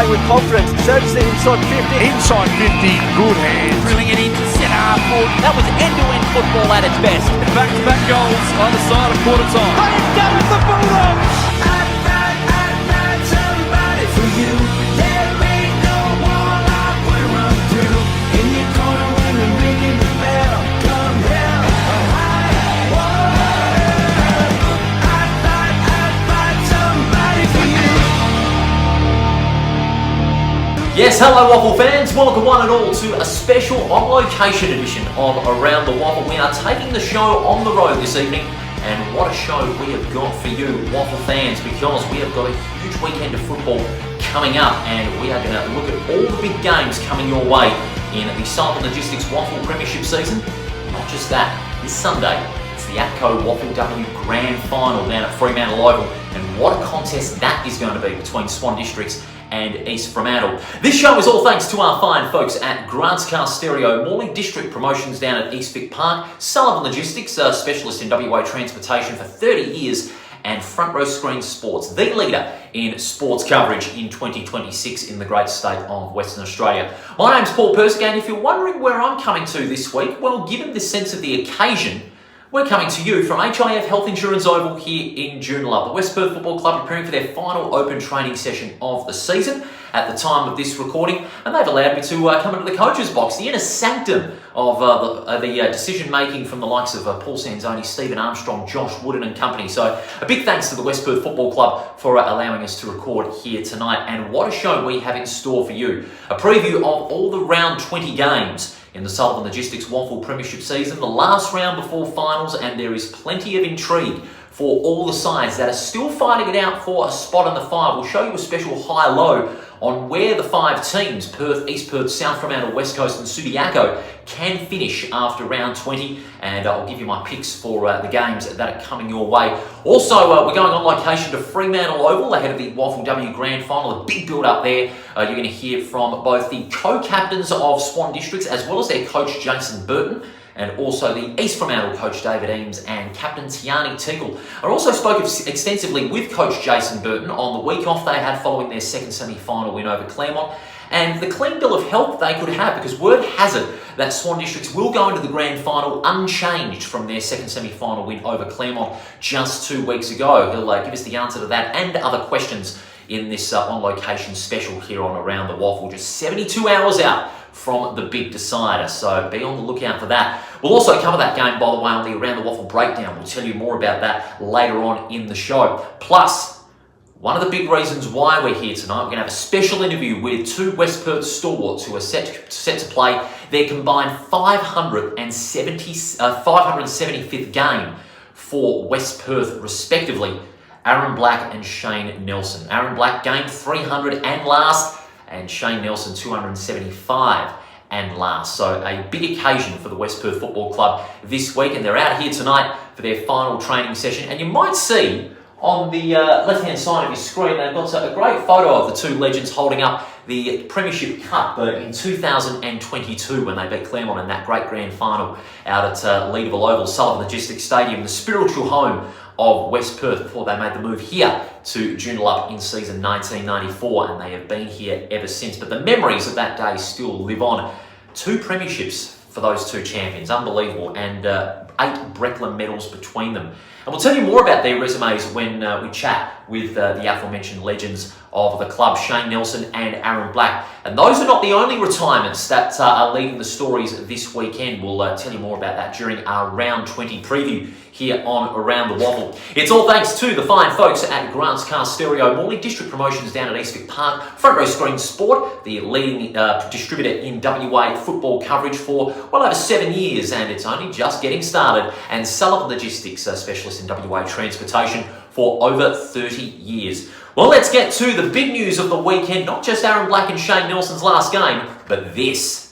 playing with confidence. Searches it inside 50. Inside 50, good hands. Drilling it into centre half forward. That was end-to-end football at its best. Back-to-back goals either side of quarter time. They have done it, the Bulldogs! I'd somebody for you. There ain't no wall I would run through. In your corner when we're ringing the bell. Come hell or high water. I'd fight somebody for you. Yes, hello WAFL fans, welcome one and all to a special on-location edition of Around the WAFL. We are taking the show on the road this evening, and what a show we have got for you WAFL fans, because we have got a huge weekend of football coming up, and we are going to look at all the big games coming your way in the Swan Districts WAFL Premiership season. Not just that, this Sunday it's the APCO WAFLW Grand Final down at Fremantle Oval, and what a contest that is going to be between Swan Districts and East Fremantle. This show is all thanks to our fine folks at Grants Car Stereo, Morley District Promotions down at East Vic Park, Sullivan Logistics, a specialist in WA transportation for 30 years, and Front Row Screen Sports, the leader in sports coverage in 2026 in the great state of Western Australia. My name's Paul Persick, and if you're wondering where I'm coming to this week, well, given the sense of the occasion, we're coming to you from HIF Health Insurance Oval here in Joondalup. The West Perth Football Club preparing for their final open training session of the season at the time of this recording, and they've allowed me to come into the coach's box, the inner sanctum of the decision-making from the likes of Paul Sanzoni, Stephen Armstrong, Josh Wooden and company. So a big thanks to the West Perth Football Club for allowing us to record here tonight, and what a show we have in store for you. A preview of all the round 20 games in the Sullivan Logistics WAFL Premiership season, the last round before finals, and there is plenty of intrigue for all the sides that are still fighting it out for a spot in the five. We'll show you a special high-low on where the five teams, Perth, East Perth, South Fremantle, West Coast and Subiaco, can finish after round 20, and I'll give you my picks for the games that are coming your way. Also, we're going on location to Fremantle Oval ahead of the WAFLW Grand Final, a big build-up there. You're going to hear from both the co-captains of Swan Districts as well as their coach Jason Burton, and also the East Fremantle coach David Eames and Captain Tiani Tinkle. I also spoke extensively with Coach Jason Burton on the week off they had following their second semi-final win over Claremont, and the clean bill of health they could have, because word has it that Swan Districts will go into the Grand Final unchanged from their second semi-final win over Claremont just 2 weeks ago. He'll give us the answer to that and other questions in this on-location special here on Around the WAFL, just 72 hours out from the big decider, so be on the lookout for that. We'll also cover that game, by the way, on the Around the WAFL breakdown. We'll tell you more about that later on in the show. Plus, one of the big reasons why we're here tonight, we're going to have a special interview with two West Perth stalwarts who are set to play their combined 575th game for West Perth, respectively. Aaron Black and Shane Nelson. Aaron Black gained 300 and last, and Shane Nelson 275 and last. So a big occasion for the West Perth Football Club this week, and they're out here tonight for their final training session. And you might see on the left-hand side of your screen, they've got a great photo of the two legends holding up the Premiership Cup in 2022 when they beat Claremont in that great grand final out at Leederville Oval, Sullivan Logistics Stadium, the spiritual home of West Perth, before they made the move here to Joondalup in season 1994, and they have been here ever since. But the memories of that day still live on. 2 premierships for those two champions, unbelievable, and 8 Breckler medals between them. And we'll tell you more about their resumes when we chat with the aforementioned legends of the club, Shane Nelson and Aaron Black. And those are not the only retirements that are leading the stories this weekend. We'll tell you more about that during our round 20 preview here on Around the WAFL. It's all thanks to the fine folks at Grants Car Stereo, Morley District Promotions down at East Vic Park, Front Row Screen Sport, the leading distributor in WA football coverage for well over 7 years, and it's only just getting started, and Sullivan Logistics, a specialist in WA transportation for over 30 years. Well, let's get to the big news of the weekend, not just Aaron Black and Shane Nelson's last game, but this.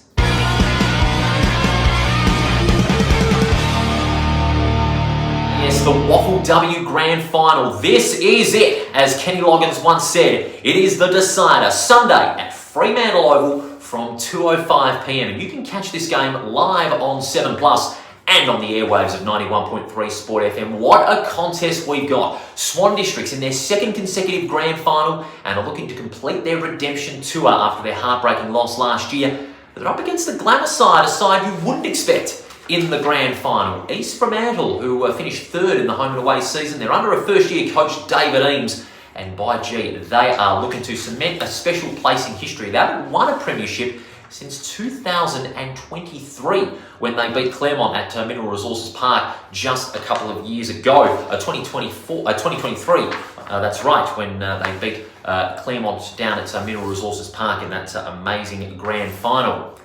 Yes, the WAFLW Grand Final. This is it. As Kenny Loggins once said, it is the decider. Sunday at Fremantle Oval from 2:05 p.m. And you can catch this game live on 7 Plus and on the airwaves of 91.3 Sport FM. What a contest we've got. Swan Districts in their second consecutive grand final and are looking to complete their redemption tour after their heartbreaking loss last year. They're up against the glamour side, a side you wouldn't expect in the grand final. East Fremantle, who finished third in the home and away season. They're under a first-year coach, David Eames, and by gee, they are looking to cement a special place in history. They haven't won a premiership since 2023, when they beat Claremont at Mineral Resources Park just a couple of years ago. 2023, that's right, when they beat Claremont down at Mineral Resources Park in that amazing grand final.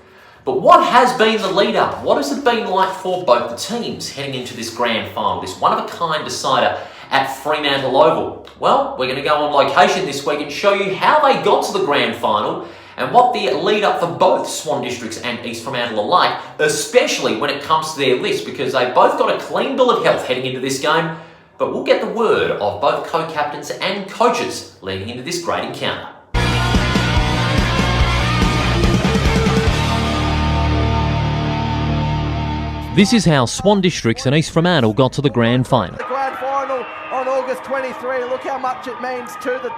But what has been the lead-up? What has it been like for both the teams heading into this grand final, this one-of-a-kind decider at Fremantle Oval? Well, we're going to go on location this week and show you how they got to the grand final and what the lead-up for both Swan Districts and East Fremantle are like, especially when it comes to their list, because they've both got a clean bill of health heading into this game. But we'll get the word of both co-captains and coaches leading into this great encounter. This is how Swan Districts and East Fremantle got to the grand final. The grand final on August 23. Look how much it means to the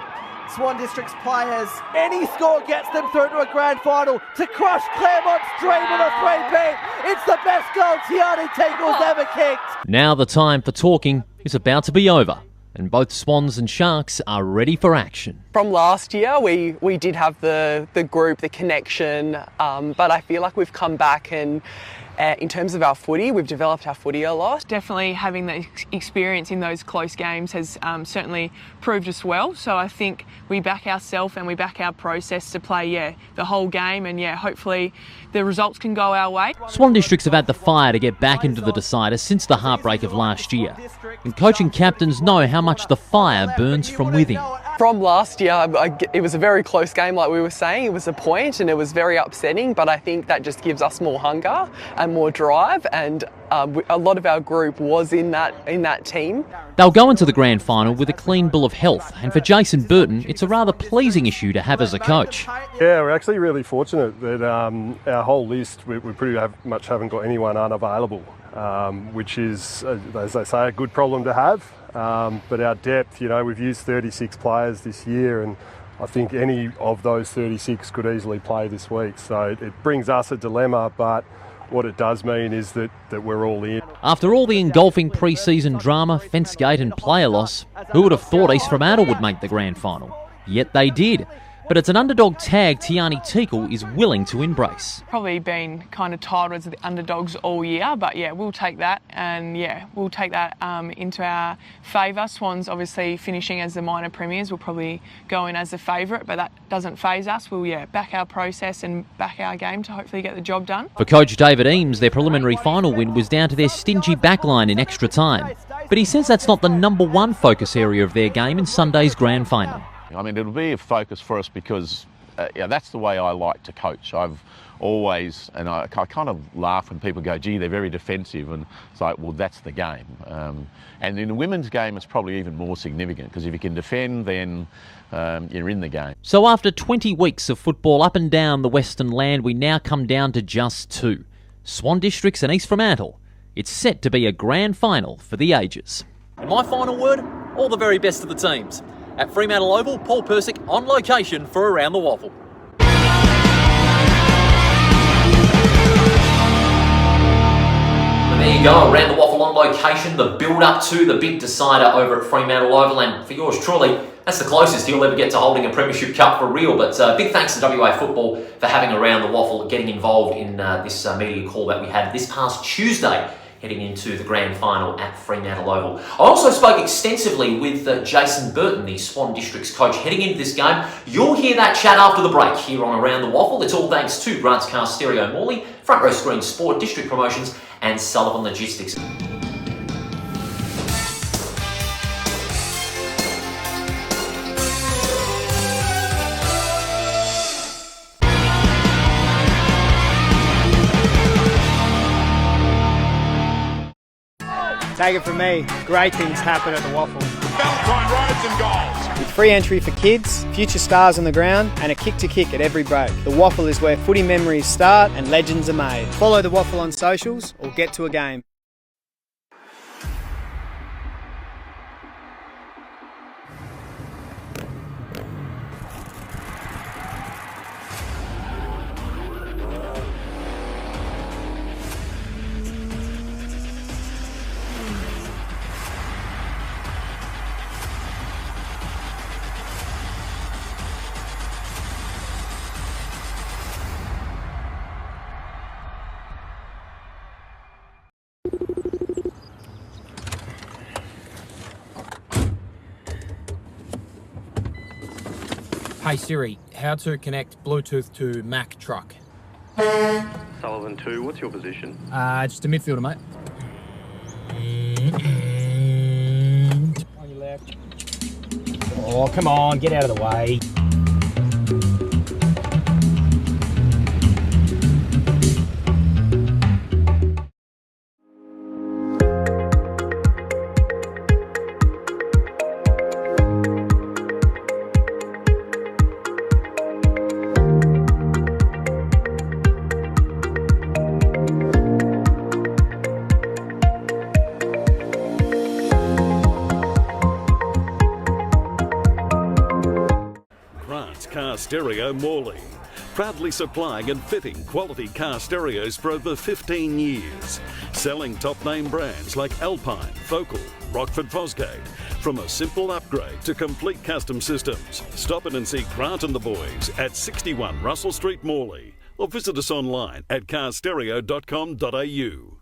Swan Districts players. Any score gets them through to a grand final to crush Claremont's dream of a 3-peat. It's the best goal Tiani Teagle's ever kicked. Now the time for talking is about to be over, and both Swans and Sharks are ready for action. From last year, we did have the group, the connection, but I feel like we've come back and in terms of our footy, we've developed our footy a lot. Definitely having the experience in those close games has certainly proved us well. So I think we back ourselves and we back our process to play, the whole game, and hopefully the results can go our way. Swan Districts have had the fire to get back into the decider since the heartbreak of last year. And coaching captains know how much the fire burns from within. From last year, it was a very close game, like we were saying. It was a point and it was very upsetting, but I think that just gives us more hunger and more drive, and a lot of our group was in that team. They'll go into the grand final with a clean bill of health, and for Jason Burton, it's a rather pleasing issue to have as a coach. Yeah, we're actually really fortunate that our whole list, we pretty much haven't got anyone unavailable, which is, as they say, a good problem to have. But our depth, we've used 36 players this year, and I think any of those 36 could easily play this week. So it brings us a dilemma, but what it does mean is that we're all in. After all the engulfing pre-season drama, fence gate and player loss, who would have thought East Fremantle would make the grand final? Yet they did. But it's an underdog tag Tiani Teagle is willing to embrace. Probably been kind of tired with the underdogs all year, but we'll take that, and we'll take that into our favour. Swans obviously finishing as the minor premiers will probably go in as the favourite, but that doesn't faze us. We'll back our process and back our game to hopefully get the job done. For coach David Eames, their preliminary final win was down to their stingy backline in extra time. But he says that's not the number one focus area of their game in Sunday's grand final. I mean, it'll be a focus for us because that's the way I like to coach. I've always, and I kind of laugh when people go, gee, they're very defensive, and it's like, well, that's the game. And in a women's game, it's probably even more significant, because if you can defend, then you're in the game. So after 20 weeks of football up and down the Western land, we now come down to just two. Swan Districts and East Fremantle. It's set to be a grand final for the ages. And my final word, all the very best of the teams. At Fremantle Oval, Paul Persick on location for Around the WAFL. And there you go, Around the WAFL on location, the build-up to the big decider over at Fremantle Oval, and for yours truly, that's the closest you'll ever get to holding a Premiership Cup for real. But big thanks to WA Football for having Around the WAFL, getting involved in this media call that we had this past Tuesday, heading into the grand final at Fremantle Oval. I also spoke extensively with Jason Burton, the Swan Districts coach, heading into this game. You'll hear that chat after the break here on Around the WAFL. It's all thanks to Grant's Car Stereo Morley, Front Row Screen Sport, District Promotions and Sullivan Logistics. Take it from me, great things happen at the WAFL. Valentine Roads and goals. With free entry for kids, future stars on the ground, and a kick to kick at every break. The WAFL is where footy memories start and legends are made. Follow the WAFL on socials or get to a game. Hey Siri, how to connect Bluetooth to Mac truck? Sullivan 2, what's your position? Just a midfielder, mate. On your left. Oh, come on, get out of the way. Car Stereo Morley, proudly supplying and fitting quality car stereos for over 15 years, selling top name brands like Alpine, Focal, Rockford Fosgate. From a simple upgrade to complete custom systems, stop in and see Grant and the boys at 61 Russell Street, Morley, or visit us online at carstereo.com.au.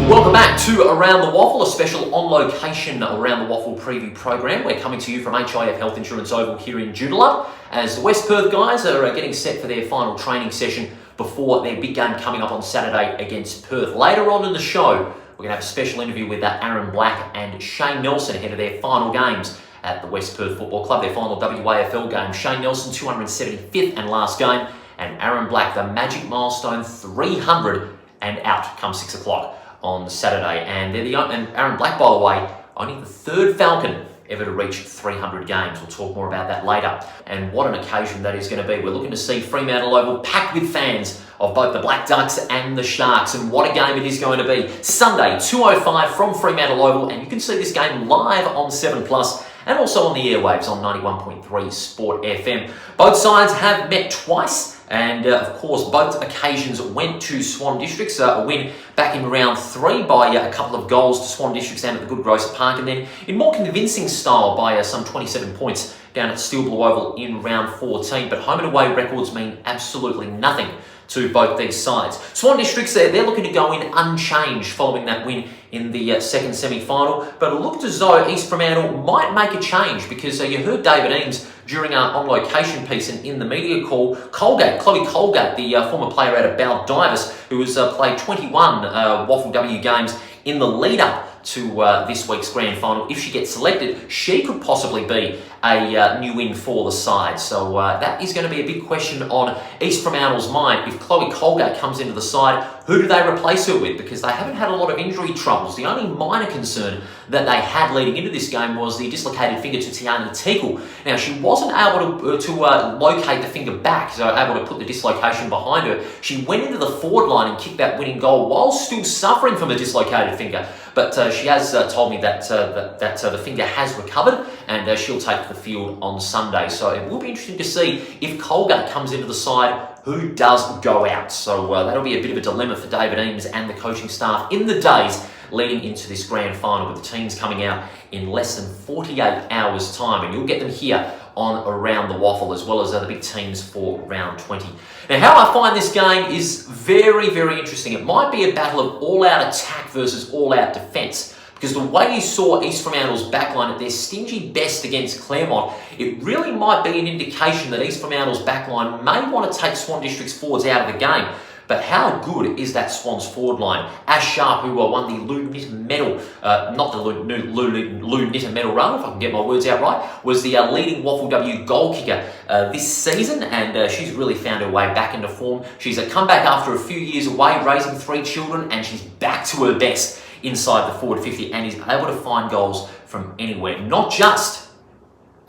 Welcome back to Around the WAFL, a special on-location Around the WAFL preview program. We're coming to you from HIF Health Insurance Oval here in Joondalup as the West Perth guys are getting set for their final training session before their big game coming up on Saturday against Perth. Later on in the show, we're going to have a special interview with Aaron Black and Shane Nelson ahead of their final games at the West Perth Football Club, their final WAFL game. Shane Nelson, 275th and last game, and Aaron Black, the magic milestone 300 and out come 6 o'clock on Saturday. And they're and Aaron Black, by the way, only the third Falcon ever to reach 300 games. We'll talk more about that later. And what an occasion that is going to be. We're looking to see Fremantle Oval packed with fans of both the Black Ducks and the Sharks. And what a game it is going to be. Sunday, 2:05 from Fremantle Oval. And you can see this game live on 7plus and also on the airwaves on 91.3 Sport FM. Both sides have met twice. And of course, both occasions went to Swan Districts. A win back in round 3 by a couple of goals to Swan Districts down at the Good Grocer Park, and then in more convincing style by some 27 points down at Steel Blue Oval in round 14. But home and away records mean absolutely nothing to both these sides. Swan Districts, they're looking to go in unchanged following that win in the second semi-final, but it looked as though East Fremantle might make a change because you heard David Eames during our on-location piece and in the media call, Chloe Colgate, the former player out of Baldivis, who has played 21 WAFLW games in the lead-up to this week's grand final. If she gets selected, she could possibly be a new win for the side. So that is going to be a big question on East Fremantle's mind. If Chloe Colgate comes into the side, who do they replace her with? Because they haven't had a lot of injury troubles. The only minor concern that they had leading into this game was the dislocated finger to Tiana Teagle. Now, she wasn't able to locate the finger back, so able to put the dislocation behind her. She went into the forward line and kicked that winning goal while still suffering from a dislocated finger. But she has told me that the finger has recovered and she'll take the field on Sunday. So it will be interesting to see if Colgate comes into the side, who does go out. So that'll be a bit of a dilemma for David Eames and the coaching staff in the days leading into this grand final, with the teams coming out in less than 48 hours' time. And you'll get them here on Around the WAFL, as well as the big teams for round 20. Now, how I find this game is very, very interesting. It might be a battle of all-out attack versus all-out defence, because the way you saw East Fremantle's backline at their stingy best against Claremont, it really might be an indication that East Fremantle's backline may want to take Swan Districts forwards out of the game. But how good is that Swans forward line? Ash Sharp, who won the Lou Nitter medal, not the Lou Nitter medal rather, if I can get my words out right, was the leading WAFLW goal kicker this season, and she's really found her way back into form. She's come back after a few years away, raising 3 children, and she's back to her best inside the forward 50 and is able to find goals from anywhere. Not just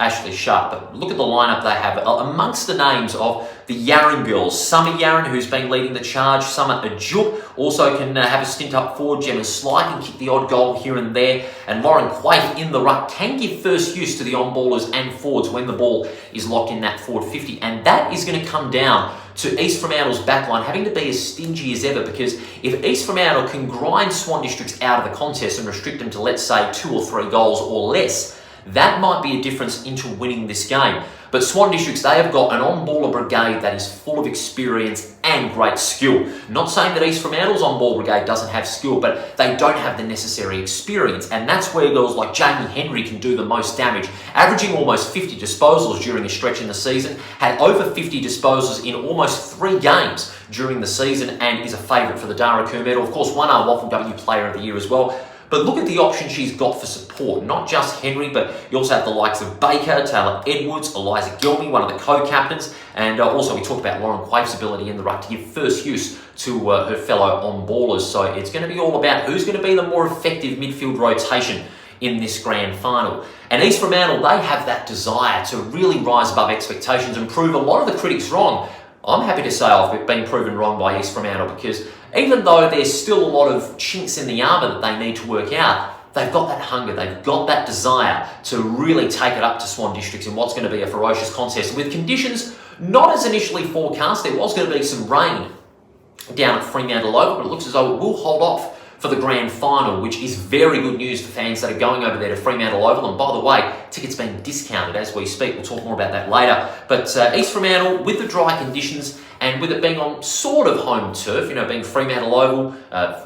Ashley Sharp, but look at the lineup they have. Amongst the names of the Yarran girls, Summer Yarran, who's been leading the charge, Summer Ajuk, also can have a stint up forward. Gemma Sly can kick the odd goal here and there, and Lauren Quaife in the ruck can give first use to the on-ballers and forwards when the ball is locked in that forward 50, and that is going to come down to East Fremantle's backline having to be as stingy as ever, because if East Fremantle can grind Swan Districts out of the contest and restrict them to, let's say, 2 or 3 goals or less, That might be a difference into winning this game. But Swan Districts, they have got an on-baller brigade that is full of experience and great skill. Not saying that East Fremantle's on-ball brigade doesn't have skill, but they don't have the necessary experience. And that's where girls like Jamie Henry can do the most damage. Averaging almost 50 disposals during a stretch in the season, had over 50 disposals in almost 3 games during the season, and is a favourite for the Dara Kerr medal. Of course, won our WAFLW Player of the Year as well. But look at the options she's got for support. Not just Henry, but you also have the likes of Baker, Taylor Edwards, Eliza Gilmy, one of the co-captains, and also we talked about Lauren Quaife's ability in the ruck to give first use to her fellow on-ballers. So it's going to be all about who's going to be the more effective midfield rotation in this grand final. And East Fremantle, they have that desire to really rise above expectations and prove a lot of the critics wrong. I'm happy to say I've been proven wrong by East Fremantle, because even though there's still a lot of chinks in the armour that they need to work out, they've got that hunger, they've got that desire to really take it up to Swan Districts in what's going to be a ferocious contest. With conditions not as initially forecast, there was going to be some rain down at Fremantle Oval, but it looks as though it will hold off for the grand final, which is very good news for fans that are going over there to Fremantle Oval. And by the way, tickets being discounted as we speak. We'll talk more about that later. But East Fremantle, with the dry conditions and with it being on sort of home turf, being Fremantle Oval,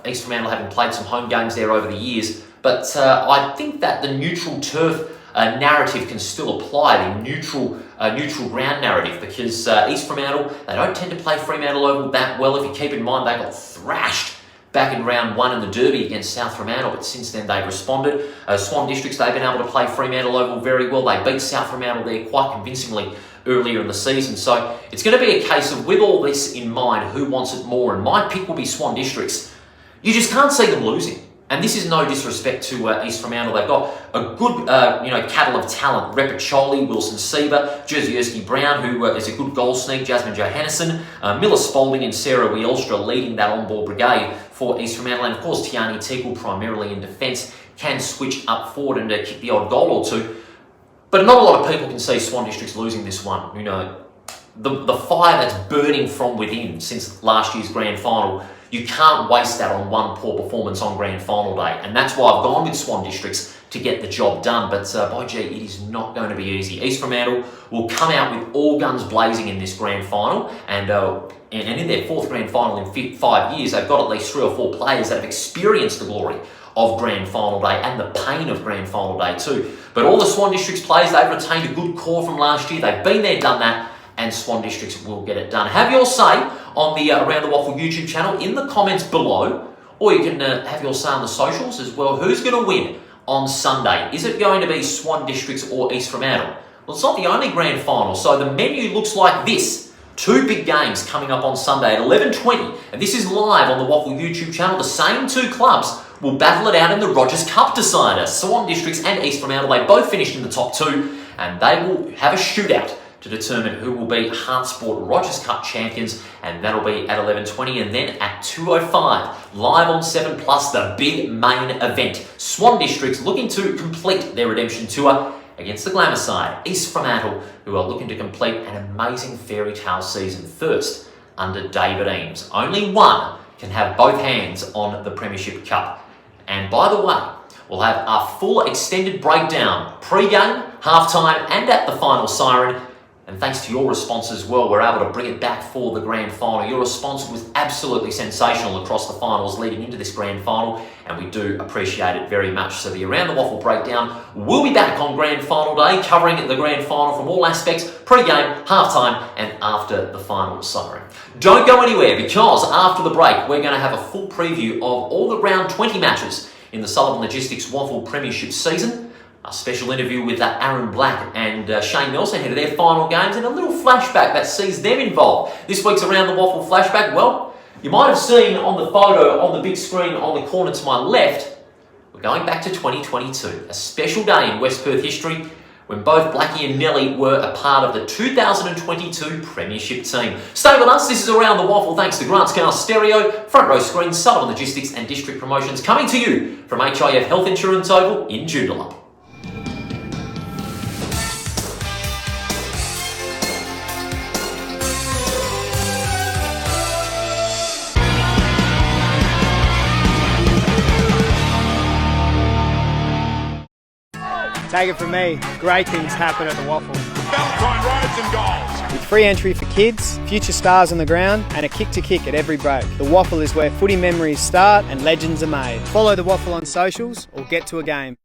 East Fremantle having played some home games there over the years. But I think that the neutral turf narrative can still apply, the neutral ground narrative, because East Fremantle, they don't tend to play Fremantle Oval that well. If you keep in mind, they got thrashed back in round 1 in the Derby against South Fremantle, but since then they've responded. Swan Districts, they've been able to play Fremantle Oval very well. They beat South Fremantle there quite convincingly earlier in the season. So it's going to be a case of, with all this in mind, who wants it more? And my pick will be Swan Districts. You just can't see them losing. And this is no disrespect to East Fremantle. They've got a good, cattle of talent. Repacholi, Wilson Sieber, Jerzy Brown, who is a good goal sneak, Jasmine Johannesson, Miller Spalding and Sarah Wielstra leading that on-ball brigade for East Fremantle. And of course, Tiani Teagle, primarily in defence, can switch up forward and kick the odd goal or two. But not a lot of people can see Swan Districts losing this one. The fire that's burning from within since last year's grand final, you can't waste that on one poor performance on grand final day. And that's why I've gone with Swan Districts to get the job done. But by gee, it is not going to be easy. East Fremantle will come out with all guns blazing in this grand final. And in their 4th grand final in 5 years, they've got at least 3 or 4 players that have experienced the glory of grand final day and the pain of grand final day too. But all the Swan Districts players, they've retained a good core from last year. They've been there, done that, and Swan Districts will get it done. Have your say on the Around the Waffle YouTube channel in the comments below, or you can have your say on the socials as well. Who's going to win on Sunday? Is it going to be Swan Districts or East Fremantle? Well, it's not the only grand final, so the menu looks like this. 2 big games coming up on Sunday at 11:20, and this is live on the Waffle YouTube channel. The same 2 clubs will battle it out in the Rogers Cup decider. Swan Districts and East Fremantle, they both finished in the top 2, and they will have a shootout to determine who will be Heartsport Rogers Cup champions, and that'll be at 11:20, and then at 2:05, live on 7+, the big main event. Swan Districts looking to complete their redemption tour against the glamour side, East Fremantle, who are looking to complete an amazing fairy tale season first under David Eames. Only one can have both hands on the Premiership Cup. And by the way, we'll have our full extended breakdown, pre-game, halftime, and at the final siren. And thanks to your response as well, we're able to bring it back for the grand final. Your response was absolutely sensational across the finals leading into this grand final, and we do appreciate it very much. So the Around the Waffle breakdown will be back on grand final day, covering the grand final from all aspects, pre-game, halftime, and after the final siren. Don't go anywhere, because after the break, we're going to have a full preview of all the round 20 matches in the Sullivan Logistics Waffle Premiership season. A special interview with Aaron Black and Shane Nelson ahead of their final games, and a little flashback that sees them involved. This week's Around the Waffle flashback, well, you might have seen on the photo on the big screen on the corner to my left, we're going back to 2022, a special day in West Perth history when both Blackie and Nelly were a part of the 2022 Premiership team. Stay with us, this is Around the Waffle thanks to Grant's Car Stereo, Front Row Screens, Sullivan Logistics and District Promotions, coming to you from HIF Health Insurance Oval in Joondalup. Take it from me, great things happen at the WAFL. Valentine Roads and goals. With free entry for kids, future stars on the ground, and a kick to kick at every break. The WAFL is where footy memories start and legends are made. Follow the WAFL on socials or get to a game.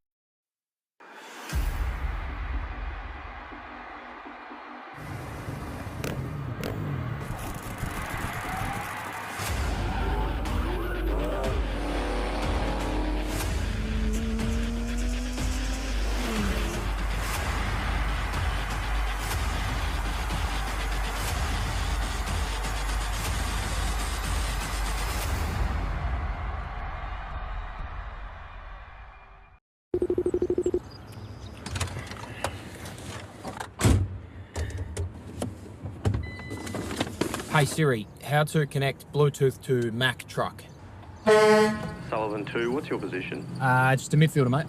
Hey Siri, how to connect Bluetooth to Mac truck? Sullivan 2, what's your position? Just a midfielder, mate.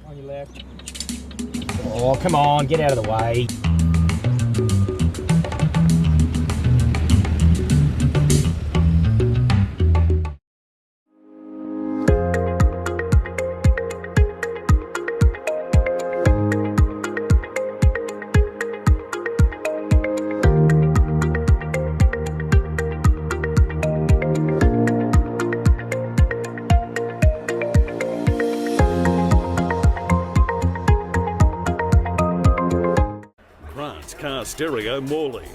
On your left. Oh, come on, get out of the way. Car Stereo Morley,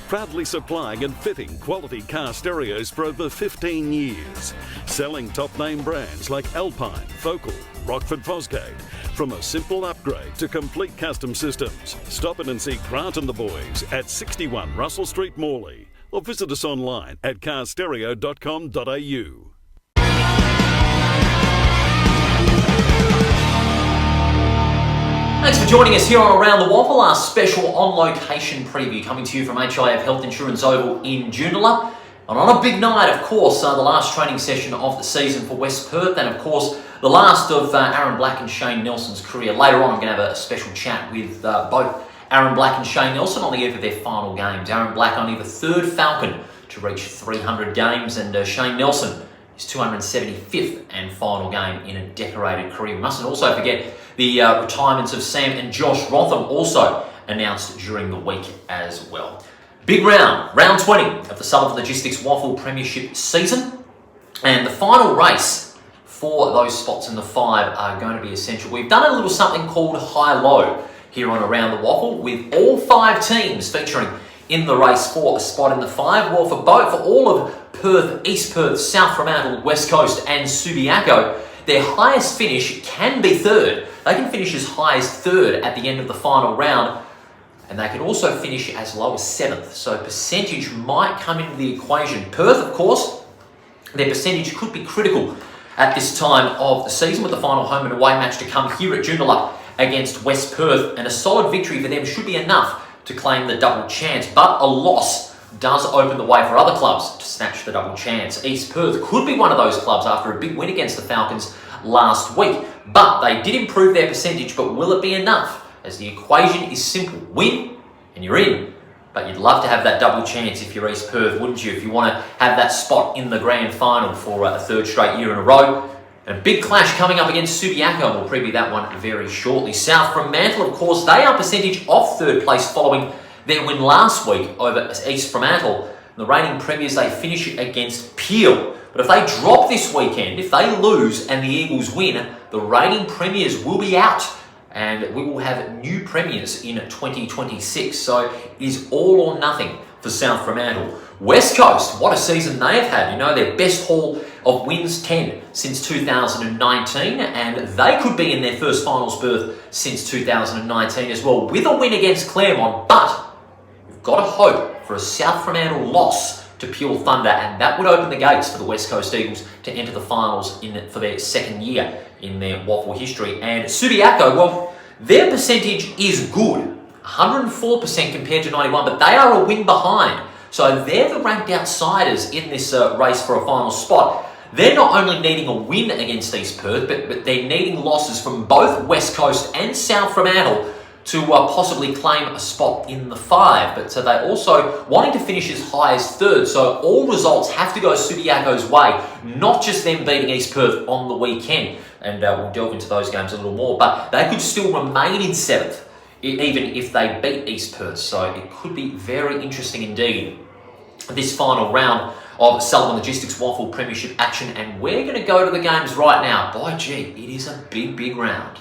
proudly supplying and fitting quality car stereos for over 15 years, selling top name brands like Alpine, Focal, Rockford Fosgate. From a simple upgrade to complete custom systems, stop in and see Grant and the boys at 61 Russell Street, Morley, or visit us online at carstereo.com.au. Thanks for joining us here on Around the WAFL, our special on-location preview coming to you from HIF Health Insurance Oval in Joondalup. And on a big night, of course, the last training session of the season for West Perth, and of course, the last of Aaron Black and Shane Nelson's career. Later on, I'm going to have a special chat with both Aaron Black and Shane Nelson on the eve of their final games. Aaron Black only the third Falcon to reach 300 games, and Shane Nelson his 275th and final game in a decorated career. We mustn't also forget the retirements of Sam and Josh Rotham, also announced during the week as well. Big round, round 20 of the Southern Logistics WAFL Premiership season, and the final race for those spots in the 5 are going to be essential. We've done a little something called high-low here on Around the WAFL, with all 5 teams featuring in the race for a spot in the 5. Well, for all of Perth, East Perth, South Fremantle, West Coast and Subiaco, their highest finish can be 3rd. They can finish as high as 3rd at the end of the final round, and they can also finish as low as 7th. So percentage might come into the equation. Perth, of course, their percentage could be critical at this time of the season, with the final home and away match to come here at Joondalup against West Perth, and a solid victory for them should be enough to claim the double chance, but a loss does open the way for other clubs to snatch the double chance. East Perth could be one of those clubs after a big win against the Falcons last week, but they did improve their percentage. But will it be enough? As the equation is simple: win and you're in. But you'd love to have that double chance if you're East Perth, wouldn't you? If you want to have that spot in the grand final for a 3rd straight year in a row. And a big clash coming up against Subiaco, and we'll preview that one very shortly. South Fremantle, of course, they are percentage off 3rd place following their win last week over East Fremantle. The reigning premiers, they finish against Peel. But if they drop this weekend, if they lose and the Eagles win, the reigning premiers will be out, and we will have new premiers in 2026. So it is all or nothing for South Fremantle. West Coast, what a season they have had. You know, their best haul of wins, 10 since 2019, and they could be in their first finals berth since 2019 as well, with a win against Claremont. But we've got to hope for a South Fremantle loss to Pure Thunder, and that would open the gates for the West Coast Eagles to enter the finals for their 2nd year in their WAFL history. And Subiaco, well, their percentage is good, 104% compared to 91, but they are a win behind. So they're the ranked outsiders in this race for a final spot. They're not only needing a win against East Perth, but they're needing losses from both West Coast and South Fremantle to possibly claim a spot in the 5, but they're also wanting to finish as high as 3rd, so all results have to go Subiaco's way, not just them beating East Perth on the weekend, and we'll delve into those games a little more, but they could still remain in 7th, even if they beat East Perth, so it could be very interesting indeed. This final round of Sullivan Logistics WAFL Premiership action, and we're going to go to the games right now. By gee, it is a big, big round.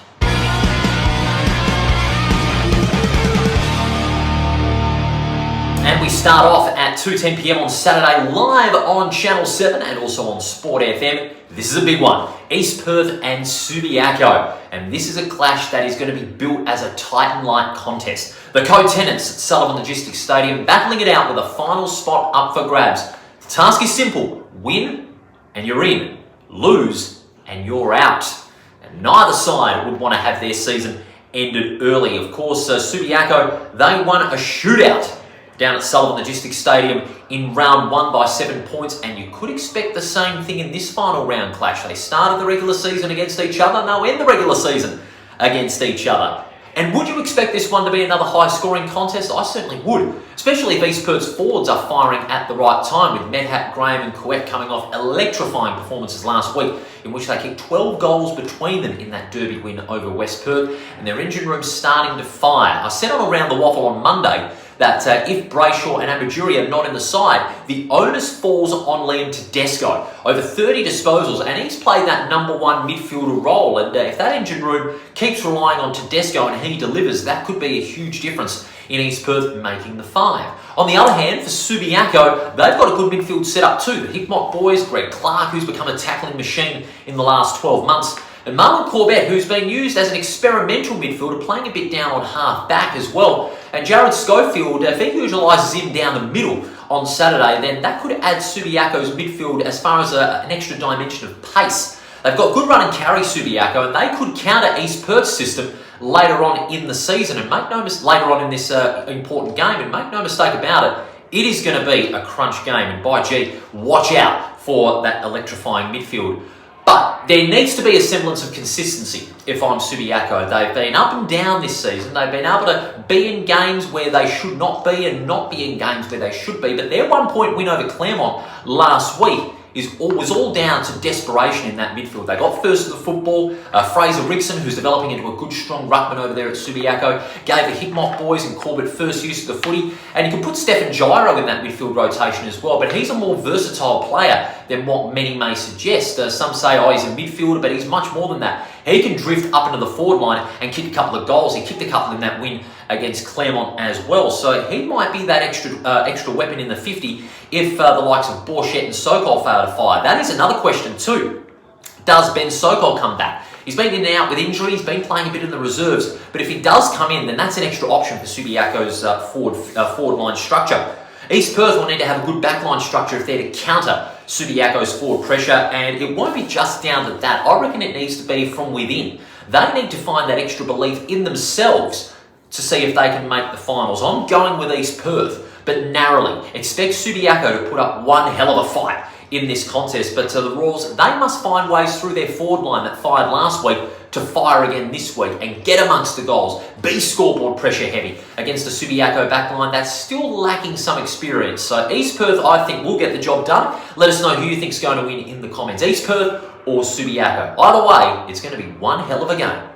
And we start off at 2:10 p.m. on Saturday, live on Channel 7 and also on Sport FM. This is a big one. East Perth and Subiaco. And this is a clash that is going to be built as a Titan-like contest. The co-tenants at Sullivan Logistics Stadium battling it out with a final spot up for grabs. The task is simple. Win and you're in. Lose and you're out. And neither side would want to have their season ended early. Of course, Subiaco, they won a shootout down at Sullivan Logistics Stadium in round 1 by 7 points, and you could expect the same thing in this final round clash. They started the regular season against each other, and they'll end the regular season against each other. And would you expect this one to be another high-scoring contest? I certainly would, especially if East Perth's forwards are firing at the right time, with Medhat, Graham and Kuet coming off electrifying performances last week, in which they kicked 12 goals between them in that derby win over West Perth, and their engine room's starting to fire. I said on Around the WAFL on Monday that if Brayshaw and Abajuri are not in the side, the onus falls on Liam Tedesco. Over 30 disposals, and he's played that number 1 midfielder role, and if that engine room keeps relying on Tedesco and he delivers, that could be a huge difference in East Perth making the 5. On the other hand, for Subiaco, they've got a good midfield set up too. The Hickmott boys, Greg Clark, who's become a tackling machine in the last 12 months, and Marlon Corbett, who's been used as an experimental midfielder, playing a bit down on half-back as well. And Jared Schofield, if he utilises him down the middle on Saturday, then that could add Subiaco's midfield as far as an extra dimension of pace. They've got good run and carry, Subiaco, and they could counter East Perth's system later on in the season, and later on in this important game, and make no mistake about it, it is going to be a crunch game, and by gee, watch out for that electrifying midfield. But there needs to be a semblance of consistency if I'm Subiaco. They've been up and down this season. They've been able to be in games where they should not be and not be in games where they should be. But their 1-point win over Claremont last week was all down to desperation in that midfield. They got first of the football. Fraser Rickson, who's developing into a good, strong ruckman over there at Subiaco, gave the Hickmott boys and Corbett first use of the footy. And you can put Stefan Gyro in that midfield rotation as well, but he's a more versatile player than what many may suggest. Some say, oh, he's a midfielder, but he's much more than that. He can drift up into the forward line and kick a couple of goals. He kicked a couple in that win against Claremont as well. So he might be that extra weapon in the 50 if the likes of Borchett and Sokol fail to fire. That is another question too. Does Ben Sokol come back? He's been in and out with injury. He's been playing a bit in the reserves. But if he does come in, then that's an extra option for Subiaco's forward line structure. East Perth will need to have a good backline structure if they're to counter Subiaco's forward pressure, and it won't be just down to that. I reckon it needs to be from within. They need to find that extra belief in themselves to see if they can make the finals. I'm going with East Perth, but narrowly. Expect Subiaco to put up one hell of a fight in this contest, but the Royals, they must find ways through their forward line that fired last week to fire again this week and get amongst the goals, be scoreboard pressure heavy against a Subiaco backline that's still lacking some experience. So East Perth, I think, will get the job done. Let us know who you think's going to win in the comments, East Perth or Subiaco. Either way, it's going to be one hell of a game.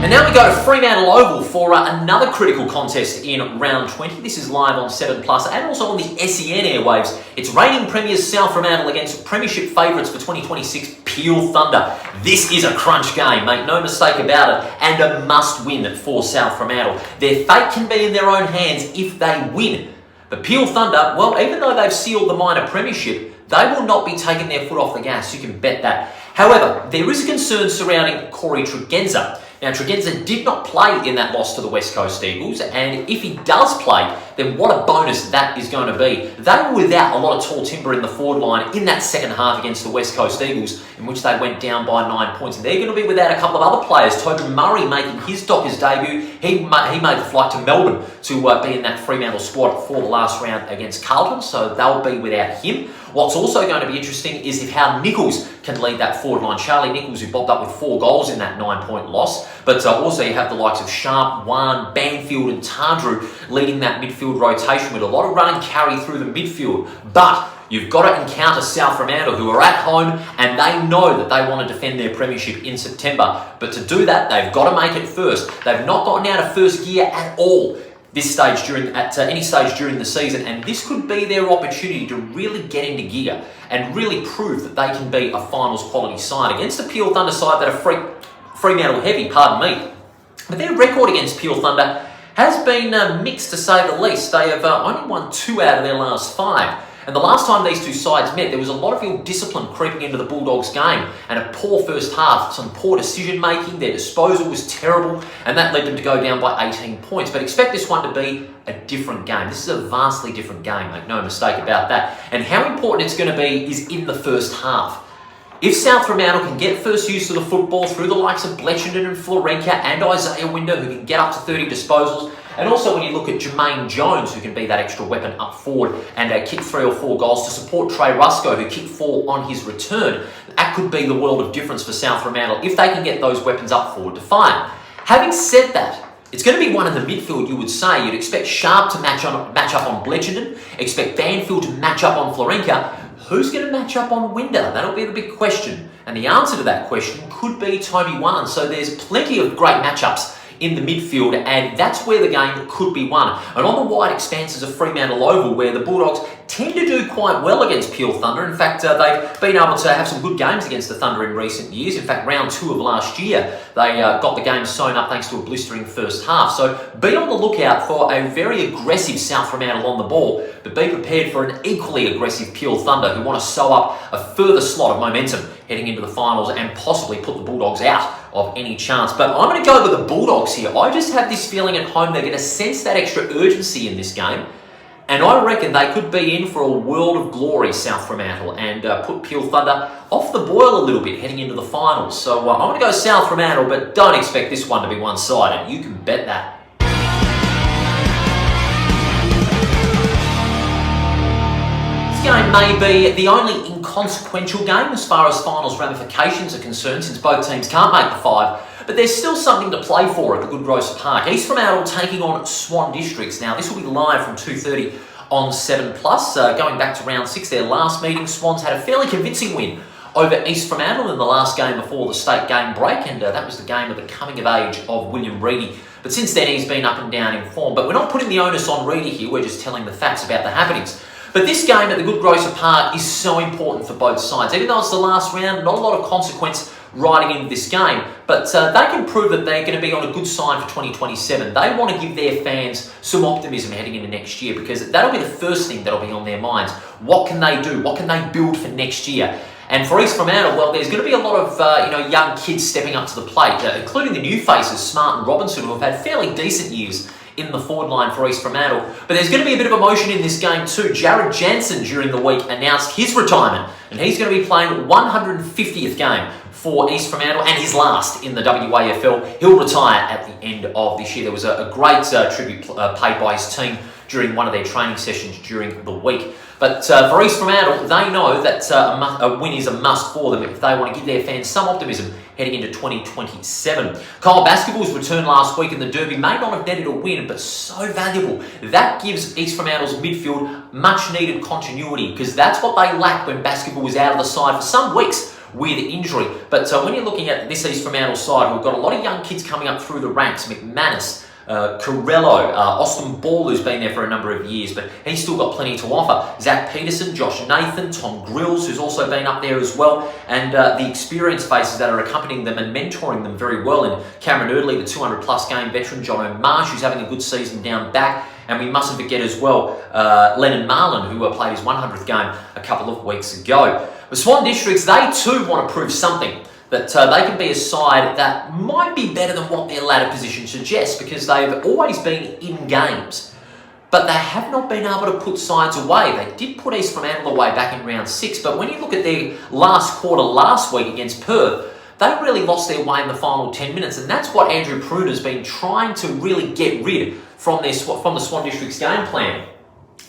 And now we go to Fremantle Oval for another critical contest in round 20. This is live on 7+ and also on the SEN airwaves. It's reigning premiers South Fremantle against premiership favourites for 2026 Peel Thunder. This is a crunch game, make no mistake about it, and a must-win for South Fremantle. Their fate can be in their own hands if they win. But Peel Thunder, well, even though they've sealed the minor premiership, they will not be taking their foot off the gas, you can bet that. However, there is a concern surrounding Corey Tregenza. Now, Tregenza did not play in that loss to the West Coast Eagles, and if he does play, then what a bonus that is going to be. They were without a lot of tall timber in the forward line in that second half against the West Coast Eagles, in which they went down by 9 points. And they're going to be without a couple of other players. Toby Murray making his Dockers debut. He made the flight to Melbourne to be in that Fremantle squad for the last round against Carlton, so they'll be without him. What's also going to be interesting is if how Nichols can lead that forward line. Charlie Nichols, who bobbed up with 4 goals in that 9-point loss. But also you have the likes of Sharp, Wan, Banfield and Tardrew leading that midfield rotation with a lot of run and carry through the midfield. But you've got to encounter South Fremantle, who are at home and they know that they want to defend their premiership in September. But to do that, they've got to make it first. They've not gotten out of first gear at all this stage at any stage during the season, and this could be their opportunity to really get into gear and really prove that they can be a finals quality side against a Peel Thunder side that are Fremantle heavy, pardon me. But their record against Peel Thunder has been mixed to say the least. They have only won 2 out of their last 5. And the last time these two sides met, there was a lot of ill-discipline creeping into the Bulldogs game and a poor first half, some poor decision-making, their disposal was terrible, and that led them to go down by 18 points. But expect this one to be a different game. This is a vastly different game, make no mistake about that. And how important it's going to be is in the first half. If South Fremantle can get first use of the football through the likes of Bletchenden and Florenka and Isaiah Winder, who can get up to 30 disposals, and also when you look at Jermaine Jones, who can be that extra weapon up forward and kick 3 or 4 goals to support Trey Rusco, who kicked 4 on his return, that could be the world of difference for South Fremantle if they can get those weapons up forward to fire. Having said that, it's going to be one in the midfield, you would say. You'd expect Sharp to match up on Bletchenden, expect Banfield to match up on Florenka. Who's going to match up on Winder? That'll be the big question. And the answer to that question could be Toby Wan. So there's plenty of great matchups in the midfield, and that's where the game could be won. And on the wide expanses of Fremantle Oval, where the Bulldogs tend to do quite well against Peel Thunder. In fact, they've been able to have some good games against the Thunder in recent years. In fact, round 2 of last year, they got the game sewn up thanks to a blistering first half. So be on the lookout for a very aggressive South Fremantle on the ball, but be prepared for an equally aggressive Peel Thunder who want to sew up a further slot of momentum heading into the finals and possibly put the Bulldogs out of any chance. But I'm going to go with the Bulldogs here. I just have this feeling at home they're going to sense that extra urgency in this game, and I reckon they could be in for a world of glory, South Fremantle, and put Peel Thunder off the boil a little bit heading into the finals. So I'm going to go South Fremantle, but don't expect this one to be one-sided. You can bet that. This game may be the only inconsequential game as far as finals ramifications are concerned, since both teams can't make the 5, but there's still something to play for at the Good Grocer Park. East Fremantle taking on Swan Districts. Now, this will be live from 2:30 on 7+. Going back to round 6, their last meeting, Swans had a fairly convincing win over East Fremantle in the last game before the state game break, and that was the game of the coming of age of William Reedy. But since then, he's been up and down in form. But we're not putting the onus on Reedy here, we're just telling the facts about the happenings. But this game at the Good Grocer Park is so important for both sides. Even though it's the last round, not a lot of consequence riding into this game, but they can prove that they're going to be on a good side for 2027. They want to give their fans some optimism heading into next year, because that'll be the first thing that'll be on their minds. What can they do? What can they build for next year? And for East Fremantle, well, there's going to be a lot of young kids stepping up to the plate, including the new faces, Smart and Robinson, who have had fairly decent years in the forward line for East Fremantle. But there's going to be a bit of emotion in this game too. Jared Jansen during the week announced his retirement, and he's going to be playing 150th game for East Fremantle and his last in the WAFL. He'll retire at the end of this year. There was a great tribute paid by his team during one of their training sessions during the week. But for East Fremantle, they know that a win is a must for them if they want to give their fans some optimism heading into 2027. Kyle Basketball's return last week in the Derby may not have netted a win, but so valuable. That gives East Fremantle's midfield much needed continuity, because that's what they lacked when Basketball was out of the side for some weeks with injury. But when you're looking at this East Fremantle side, we've got a lot of young kids coming up through the ranks. McManus, Corello, Austin Ball, who's been there for a number of years, but he's still got plenty to offer. Zach Peterson, Josh Nathan, Tom Grills, who's also been up there as well, and the experienced faces that are accompanying them and mentoring them very well in Cameron Erdley, the 200-plus game veteran, John O'Marsh, who's having a good season down back, and we mustn't forget as well Lennon Marlin, who played his 100th game a couple of weeks ago. The Swan Districts, they too want to prove something, that they can be a side that might be better than what their ladder position suggests, because they've always been in games. but they have not been able to put sides away. They did put East Fremantle away back in round 6, but when you look at their last quarter last week against Perth, they really lost their way in the final 10 minutes, and that's what Andrew Pruner's been trying to really get rid from the Swan Districts game plan.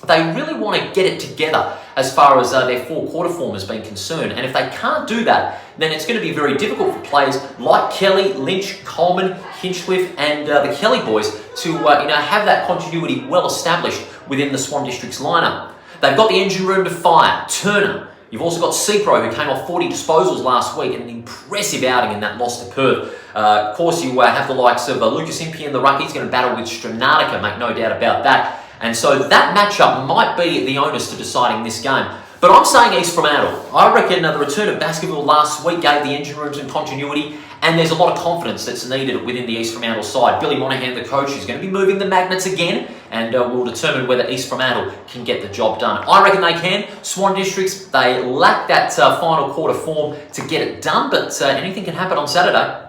They really want to get it together as far as their 4-quarter form has been concerned. And if they can't do that, then it's going to be very difficult for players like Kelly, Lynch, Coleman, Hinchcliffe and the Kelly boys to have that continuity well established within the Swan Districts lineup. They've got the engine room to fire. Turner. You've also got Cipro, who came off 40 disposals last week, and an impressive outing in that loss to Perth. Of course, you have the likes of Lucas Impey in the ruck. He's going to battle with Stranatica, make no doubt about that. And so that matchup might be the onus to deciding this game. But I'm saying East Fremantle. I reckon the return of Baskerville last week gave the engine room some continuity, and there's a lot of confidence that's needed within the East Fremantle side. Billy Monahan, the coach, is going to be moving the magnets again, and will determine whether East Fremantle can get the job done. I reckon they can. Swan Districts, they lack that final quarter form to get it done, but anything can happen on Saturday.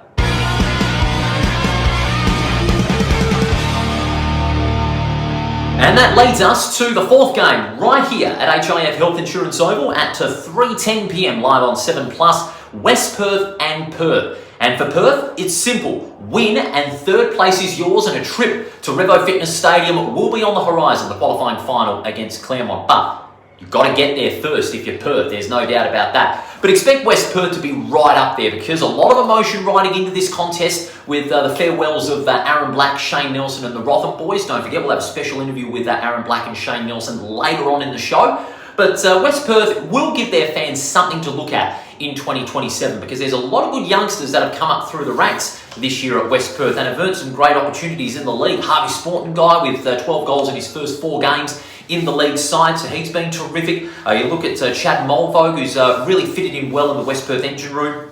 And that leads us to the 4th game right here at HIF Health Insurance Oval at 3:10 p.m. live on 7+, West Perth and Perth. And for Perth, it's simple. Win and 3rd place is yours, and a trip to Revo Fitness Stadium will be on the horizon, the qualifying final against Claremont. But you've got to get there first if you're Perth, there's no doubt about that. But expect West Perth to be right up there, because a lot of emotion riding into this contest with the farewells of Aaron Black, Shane Nelson and the Rotham boys. Don't forget, we'll have a special interview with Aaron Black and Shane Nelson later on in the show. But West Perth will give their fans something to look at in 2027, because there's a lot of good youngsters that have come up through the ranks this year at West Perth and have earned some great opportunities in the league. Harvey Sporton guy with 12 goals in his first 4 games in the league side, so he's been terrific. You look at Chad Molvo, who's really fitted in well in the West Perth engine room.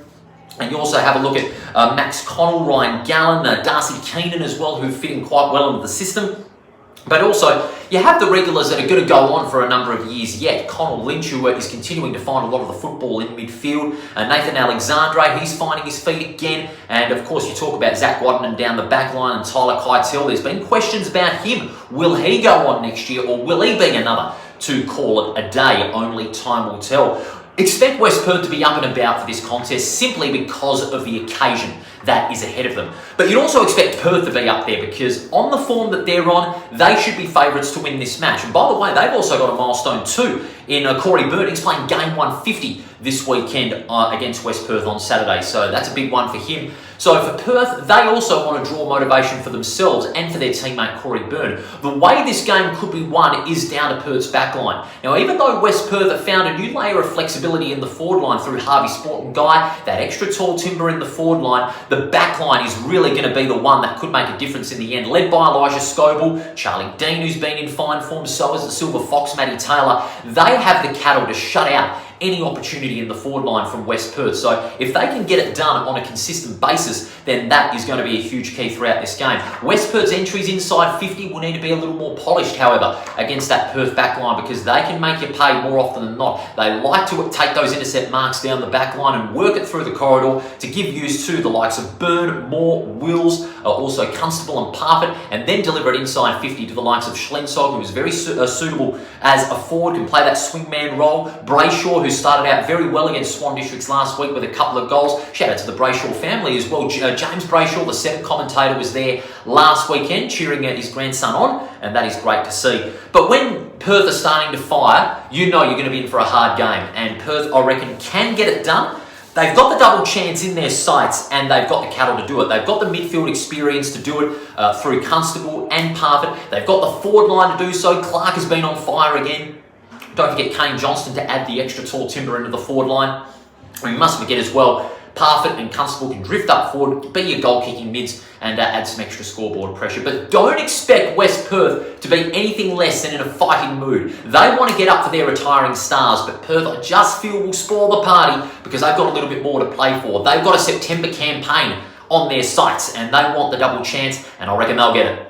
And you also have a look at Max Connell, Ryan Gallen, Darcy Keenan as well, who fit in quite well into the system. But also, you have the regulars that are going to go on for a number of years yet. Connell Lynch, who is continuing to find a lot of the football in midfield. Nathan Alexandre, he's finding his feet again. And of course, you talk about Zach Wadman down the back line and Tyler Keitel. There's been questions about him. Will he go on next year, or will he be another to call it a day? Only time will tell. Expect West Perth to be up and about for this contest simply because of the occasion that is ahead of them. But you'd also expect Perth to be up there, because on the form that they're on, they should be favourites to win this match. And by the way, they've also got a milestone too in Corey Byrne. He's playing game 150 this weekend against West Perth on Saturday. So that's a big one for him. So for Perth, they also want to draw motivation for themselves and for their teammate Corey Byrne. The way this game could be won is down to Perth's backline. Now, even though West Perth have found a new layer of flexibility in the forward line through Harvey Sporton Guy, that extra tall timber in the forward line, the backline is really going to be the one that could make a difference in the end. Led by Elijah Scoble, Charlie Dean, who's been in fine form, so is the Silver Fox, Matty Taylor. They have the cattle to shut out any opportunity in the forward line from West Perth. So if they can get it done on a consistent basis, then that is going to be a huge key throughout this game. West Perth's entries inside 50 will need to be a little more polished, however, against that Perth backline, because they can make you pay more often than not. They like to take those intercept marks down the backline and work it through the corridor to give use to the likes of Byrne, Moore, Wills, also Constable and Parfitt, and then deliver it inside 50 to the likes of Schlensog, who is very suitable as a forward, can play that swingman role. Brayshaw, who started out very well against Swan Districts last week with a couple of goals. Shout out to the Brayshaw family as well. James Brayshaw, the 7th commentator, was there last weekend cheering his grandson on, and that is great to see. But when Perth are starting to fire, you know you're going to be in for a hard game, and Perth, I reckon, can get it done. They've got the double chance in their sights, and they've got the cattle to do it. They've got the midfield experience to do it through Constable and Parfitt. They've got the forward line to do so. Clark has been on fire again. Don't forget Kane Johnston to add the extra tall timber into the forward line. And you mustn't forget as well, Parfitt and Constable can drift up forward, be your goal-kicking mids, and add some extra scoreboard pressure. But don't expect West Perth to be anything less than in a fighting mood. They want to get up for their retiring stars, but Perth, I just feel, will spoil the party because they've got a little bit more to play for. They've got a September campaign on their sights, and they want the double chance, and I reckon they'll get it.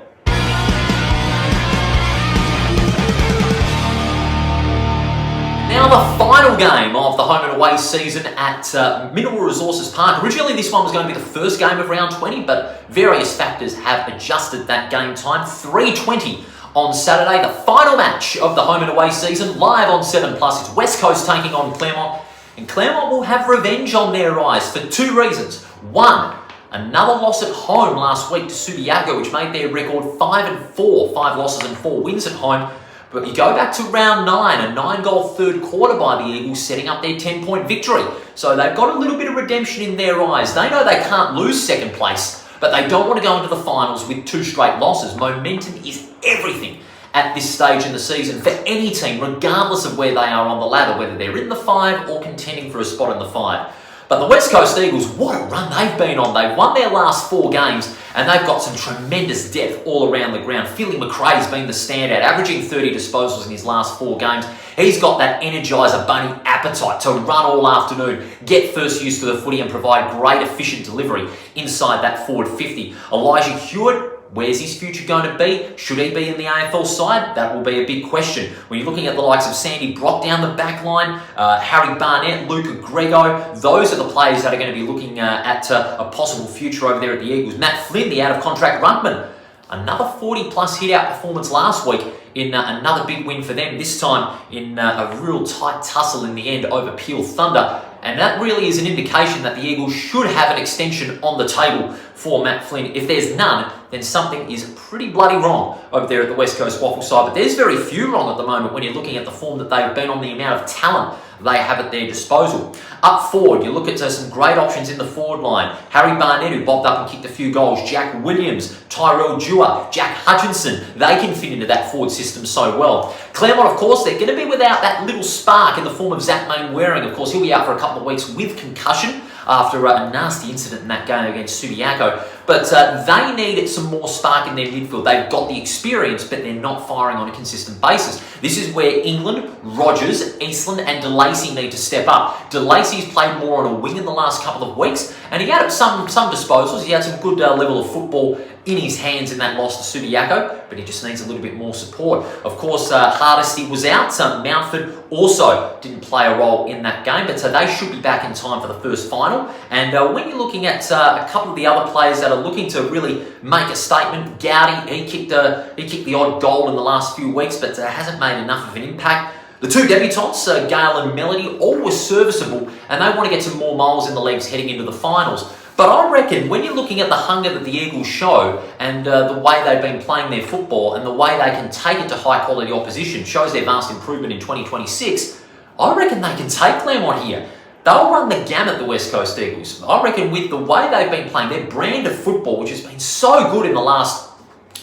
Now the final game of the home and away season at Mineral Resources Park. Originally this one was going to be the first game of round 20, but various factors have adjusted that game time. 3:20 on Saturday. The final match of the home and away season, live on 7+. It's West Coast taking on Claremont. And Claremont will have revenge on their eyes for two reasons. One, another loss at home last week to Subiaco, which made their record 5-4, 5 losses and 4 wins at home. But you go back to round 9, a 9-goal third quarter by the Eagles, setting up their 10-point victory. So they've got a little bit of redemption in their eyes. They know they can't lose second place, but they don't want to go into the finals with 2 straight losses. Momentum is everything at this stage in the season for any team, regardless of where they are on the ladder, whether they're in the 5 or contending for a spot in the 5. But the West Coast Eagles, what a run they've been on. They've won their last 4 games, and they've got some tremendous depth all around the ground. Philly McRae's been the standout, averaging 30 disposals in his last 4 games. He's got that Energizer Bunny appetite to run all afternoon, get first use to the footy and provide great efficient delivery inside that forward 50. Elijah Hewitt, where's his future going to be? Should he be in the AFL side? That will be a big question. When you're looking at the likes of Sandy Brock down the back line, Harry Barnett, Luca Grego, those are the players that are going to be looking at a possible future over there at the Eagles. Matt Flynn, the out-of-contract ruckman, another 40-plus hit-out performance last week in another big win for them, this time in a real tight tussle in the end over Peel Thunder. And that really is an indication that the Eagles should have an extension on the table for Matt Flynn. If there's none, then something is pretty bloody wrong over there at the West Coast WAFL side. But there's very few wrong at the moment when you're looking at the form that they've been on, the amount of talent they have at their disposal. Up forward, you look at some great options in the forward line. Harry Barnett, who bobbed up and kicked a few goals. Jack Williams, Tyrell Dewar, Jack Hutchinson. They can fit into that forward system so well. Claremont, of course, they're going to be without that little spark in the form of Zach Main-Waring. Of course, he'll be out for a couple of weeks with concussion after a nasty incident in that game against Subiaco. But they need some more spark in their midfield. They've got the experience, but they're not firing on a consistent basis. This is where England, Rogers, Eastland and DeLacy need to step up. DeLacy's played more on a wing in the last couple of weeks, and he had some disposals. He had some good level of football in his hands in that loss to Subiaco, but he just needs a little bit more support. Of course, Hardesty was out. Mountford also didn't play a role in that game, but they should be back in time for the first final. And when you're looking at a couple of the other players that are looking to really make a statement, Gowdy, he kicked the odd goal in the last few weeks, but hasn't made enough of an impact. The two debutantes, Gale and Melody, all were serviceable, and they want to get some more miles in the legs heading into the finals. But I reckon when you're looking at the hunger that the Eagles show and the way they've been playing their football and the way they can take it to high-quality opposition, shows their vast improvement in 2026, I reckon they can take Claremont here. They'll run the gamut, the West Coast Eagles. I reckon with the way they've been playing, their brand of football, which has been so good in the last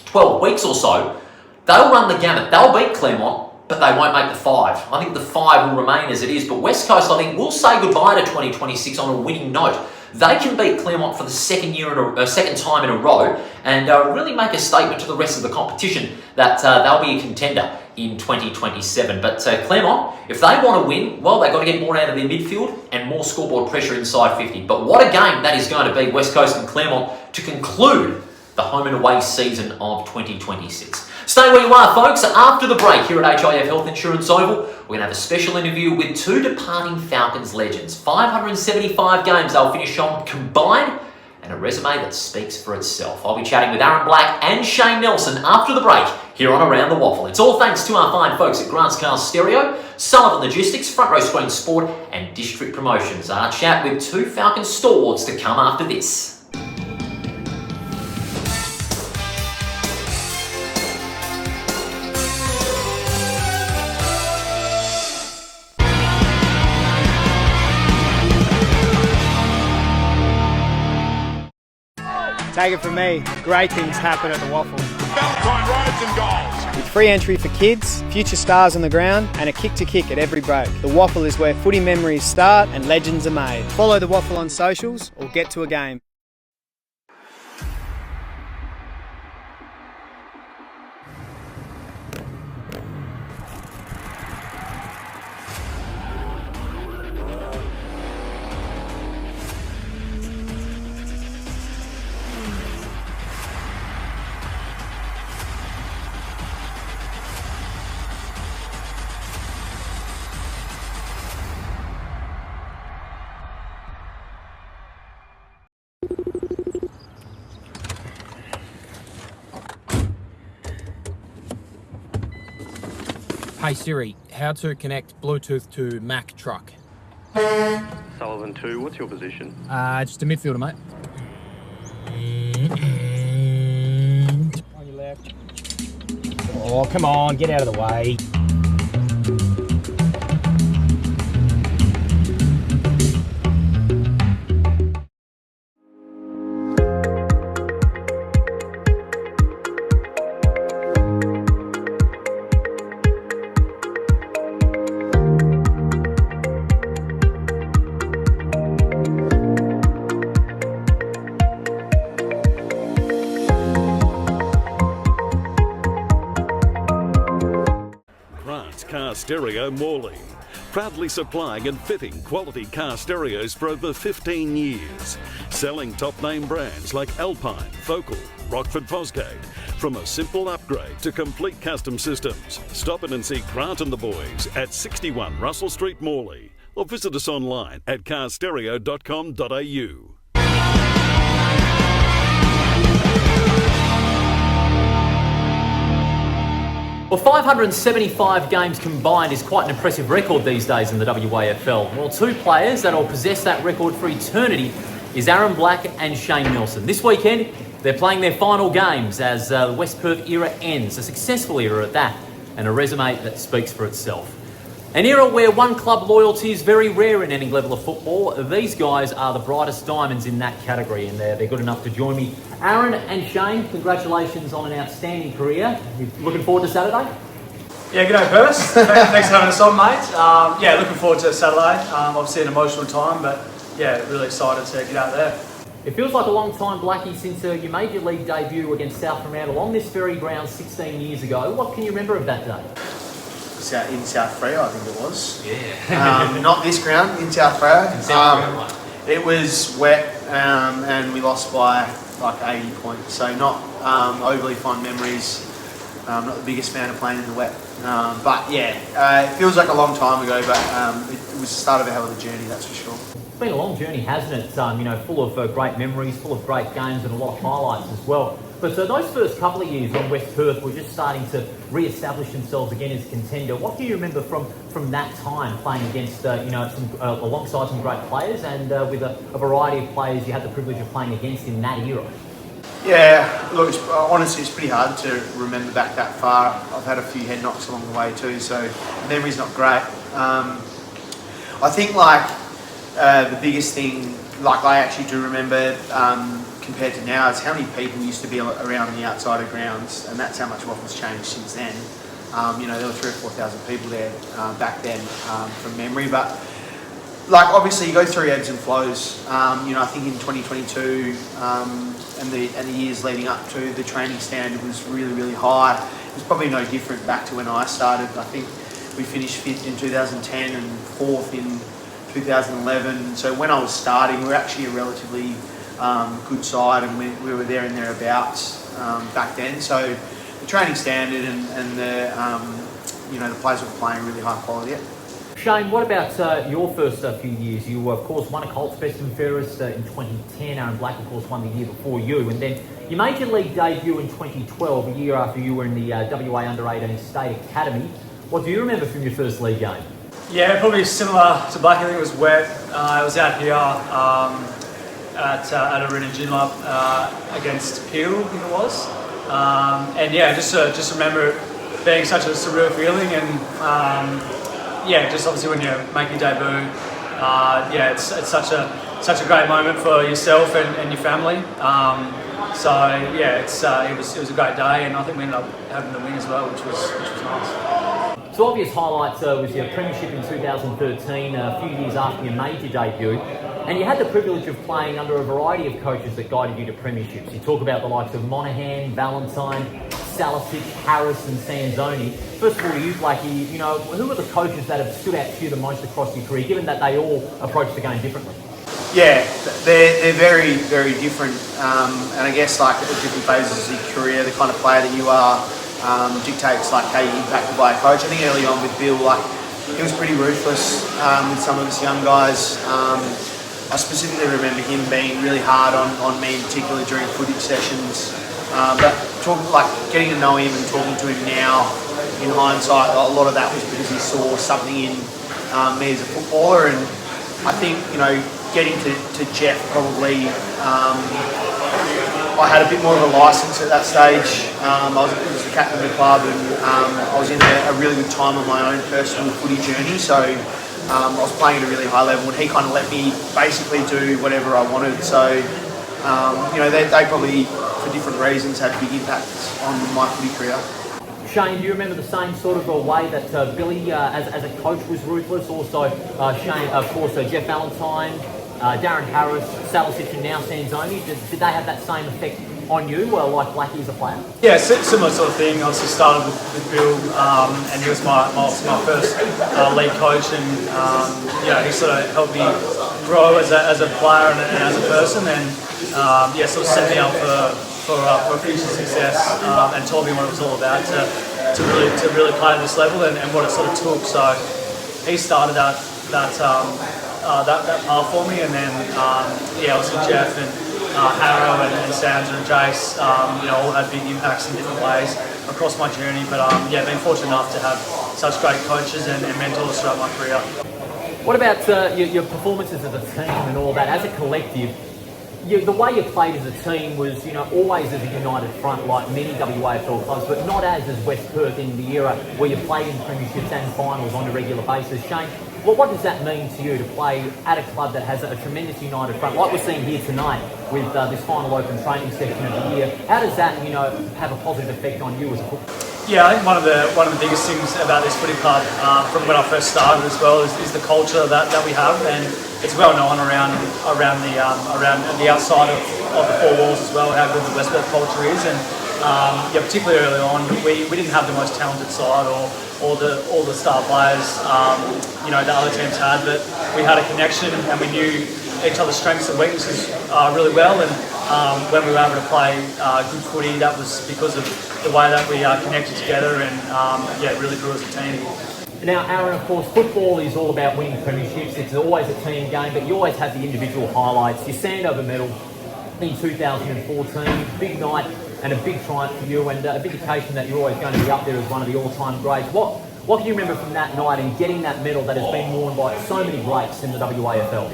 12 weeks or so, they'll run the gamut. They'll beat Claremont, but they won't make the 5. I think the 5 will remain as it is. But West Coast, I think, will say goodbye to 2026 on a winning note. They can beat Claremont for the second time in a row and really make a statement to the rest of the competition that they'll be a contender in 2027. But Claremont, if they want to win, well, they've got to get more out of their midfield and more scoreboard pressure inside 50. But what a game that is going to be, West Coast and Claremont, to conclude the home and away season of 2026. Stay where you are, folks. After the break here at HIF Health Insurance Oval, we're going to have a special interview with 2 departing Falcons legends. 575 games they'll finish on combined, and a resume that speaks for itself. I'll be chatting with Aaron Black and Shane Nelson after the break here on Around the WAFL. It's all thanks to our fine folks at Grants Car Stereo, Sullivan Logistics, Front Row Screen Sport and District Promotions. Our chat with 2 Falcons stalwarts to come after this. Take it from me, great things happen at the WAFL. Valentine roads and goals. With free entry for kids, future stars on the ground, and a kick to kick at every break. The WAFL is where footy memories start and legends are made. Follow the WAFL on socials or get to a game. Hey Siri, how to connect Bluetooth to Mac truck? Sullivan 2, what's your position? Just a midfielder, mate. On your left. Oh, come on, get out of the way. Car Stereo Morley, proudly supplying and fitting quality car stereos for over 15 years, selling top name brands like Alpine, Focal, Rockford Fosgate, from a simple upgrade to complete custom systems. Stop in and see Grant and the boys at 61 Russell Street, Morley, or visit us online at carstereo.com.au. Well, 575 games combined is quite an impressive record these days in the WAFL. Well, two players that will possess that record for eternity is Aaron Black and Shane Nelson. This weekend, they're playing their final games as the West Perth era ends, a successful era at that, and a resume that speaks for itself. An era where one club loyalty is very rare in any level of football. These guys are the brightest diamonds in that category, and they're good enough to join me. Aaron and Shane, congratulations on an outstanding career. You looking forward to Saturday? Yeah, g'day Perth. Thanks for having us on, mate. Yeah, looking forward to Saturday. Obviously an emotional time, but yeah, really excited to get out there. It feels like a long time, Blackie, since you made your league debut against South Fremantle on this very ground 16 years ago. What can you remember of that day? In South Freya, I think it was. Yeah. Not this ground, in South Freya. In South Freya. It was wet and we lost by like 80 points, so not overly fond memories. Not the biggest fan of playing in the wet. But yeah, it feels like a long time ago, but it was the start of a hell of a journey, that's for sure. It's been a long journey, hasn't it? Full of great memories, full of great games and a lot of highlights as well. But those first couple of years on West Perth were just starting to re-establish themselves again as a contender. What do you remember from that time playing against, alongside some great players and with a variety of players you had the privilege of playing against in that era? Yeah, look, honestly, it's pretty hard to remember back that far. I've had a few head knocks along the way too, so memory's not great. I think the biggest thing, I actually do remember compared to now, is how many people used to be around the outside of grounds, and that's how much WAFL's changed since then. There were 3,000 or 4,000 people there back then from memory, but obviously you go through ebbs and flows. I think in 2022 and the years leading up to, the training standard was really, really high. It was probably no different back to when I started. I think we finished 5th in 2010 and 4th in 2011. So when I was starting, we were actually a relatively good side, and we were there and thereabouts back then. So the training standard and the players were playing really high quality. Shane, what about your first few years? You, of course, won a Colts Best and Fairest in 2010. Aaron Black, of course, won the year before you. And then you made your league debut in 2012, a year after you were in the WA Under-18 State Academy. What do you remember from your first league game? Yeah, probably similar to Blackie. I think it was wet. I was out here at Arena Joondalup against Peel, I think it was. And yeah, just remember it being such a surreal feeling, and just obviously when you make your debut, it's such a great moment for yourself and your family. It was a great day, and I think we ended up having the win as well, which was nice. So obvious highlights was your premiership in 2013, a few years after you made your debut, and you had the privilege of playing under a variety of coaches that guided you to premierships. You talk about the likes of Monaghan, Valentine, Salisic, Harris and Sanzoni. First of all, you, Blackie, who are the coaches that have stood out to you the most across your career, given that they all approach the game differently? Yeah, they're very, very different, and I guess at different phases of your career, the kind of player that you are dictates how you're impacted by a coach. I think early on with Bill, he was pretty ruthless with some of us young guys. I specifically remember him being really hard on me, particularly during footage sessions. But getting to know him and talking to him now, in hindsight, a lot of that was because he saw something in me as a footballer, and I think, you know, getting to Jeff probably, I had a bit more of a licence at that stage. I was the captain of the club, and I was in a really good time on my own personal footy journey, so I was playing at a really high level, and he kind of let me basically do whatever I wanted. So, you know, they probably, for different reasons, had big impacts on my footy career. Shane, do you remember the same sort of a way that Billy, as a coach, was ruthless? Also, Shane, of course, Jeff Valentine, Darren Harris, Salisic, and now Sanzoni. Did they have that same effect on you, like Blackie as a player? Yeah, similar sort of thing. Obviously started with Bill, and he was my first lead coach, and yeah, he sort of helped me grow as a player and as a person, and yeah, sort of set me up for future success, and taught me what it was all about to really play at this level, and what it sort of took. So he started that path for me, and then yeah, obviously Jeff and Harrow and Sandra and Jace, you know, all had big impacts in different ways across my journey. But yeah, been fortunate enough to have such great coaches and mentors throughout my career. What about your performances as a team and all that? As a collective, the way you played as a team was, you know, always as a united front, like many WAFL clubs, but not as West Perth in the era where you played in premierships and finals on a regular basis. Shane, what does that mean to you to play at a club that has a tremendous united front, like we're seeing here tonight with this final open training session of the year? How does that, you know, have a positive effect on you as a footballer? Yeah, I think one of the biggest things about this footy club, from when I first started as well, is the culture that we have, and it's well known around the outside of the four walls as well, how good the West Perth culture is, and yeah, particularly early on, we didn't have the most talented side or the star players, you know, that other teams had, but we had a connection and we knew each other's strengths and weaknesses really well, and when we were able to play good footy, that was because of the way that we connected together, and yeah, it really grew as a team. Now, Aaron, of course, football is all about winning premierships. It's always a team game, but you always have the individual highlights. Your Sandover medal in 2014, big night and a big triumph for you, and a big occasion that you're always going to be up there as one of the all-time greats. What can you remember from that night and getting that medal that has been worn by so many greats in the WAFL?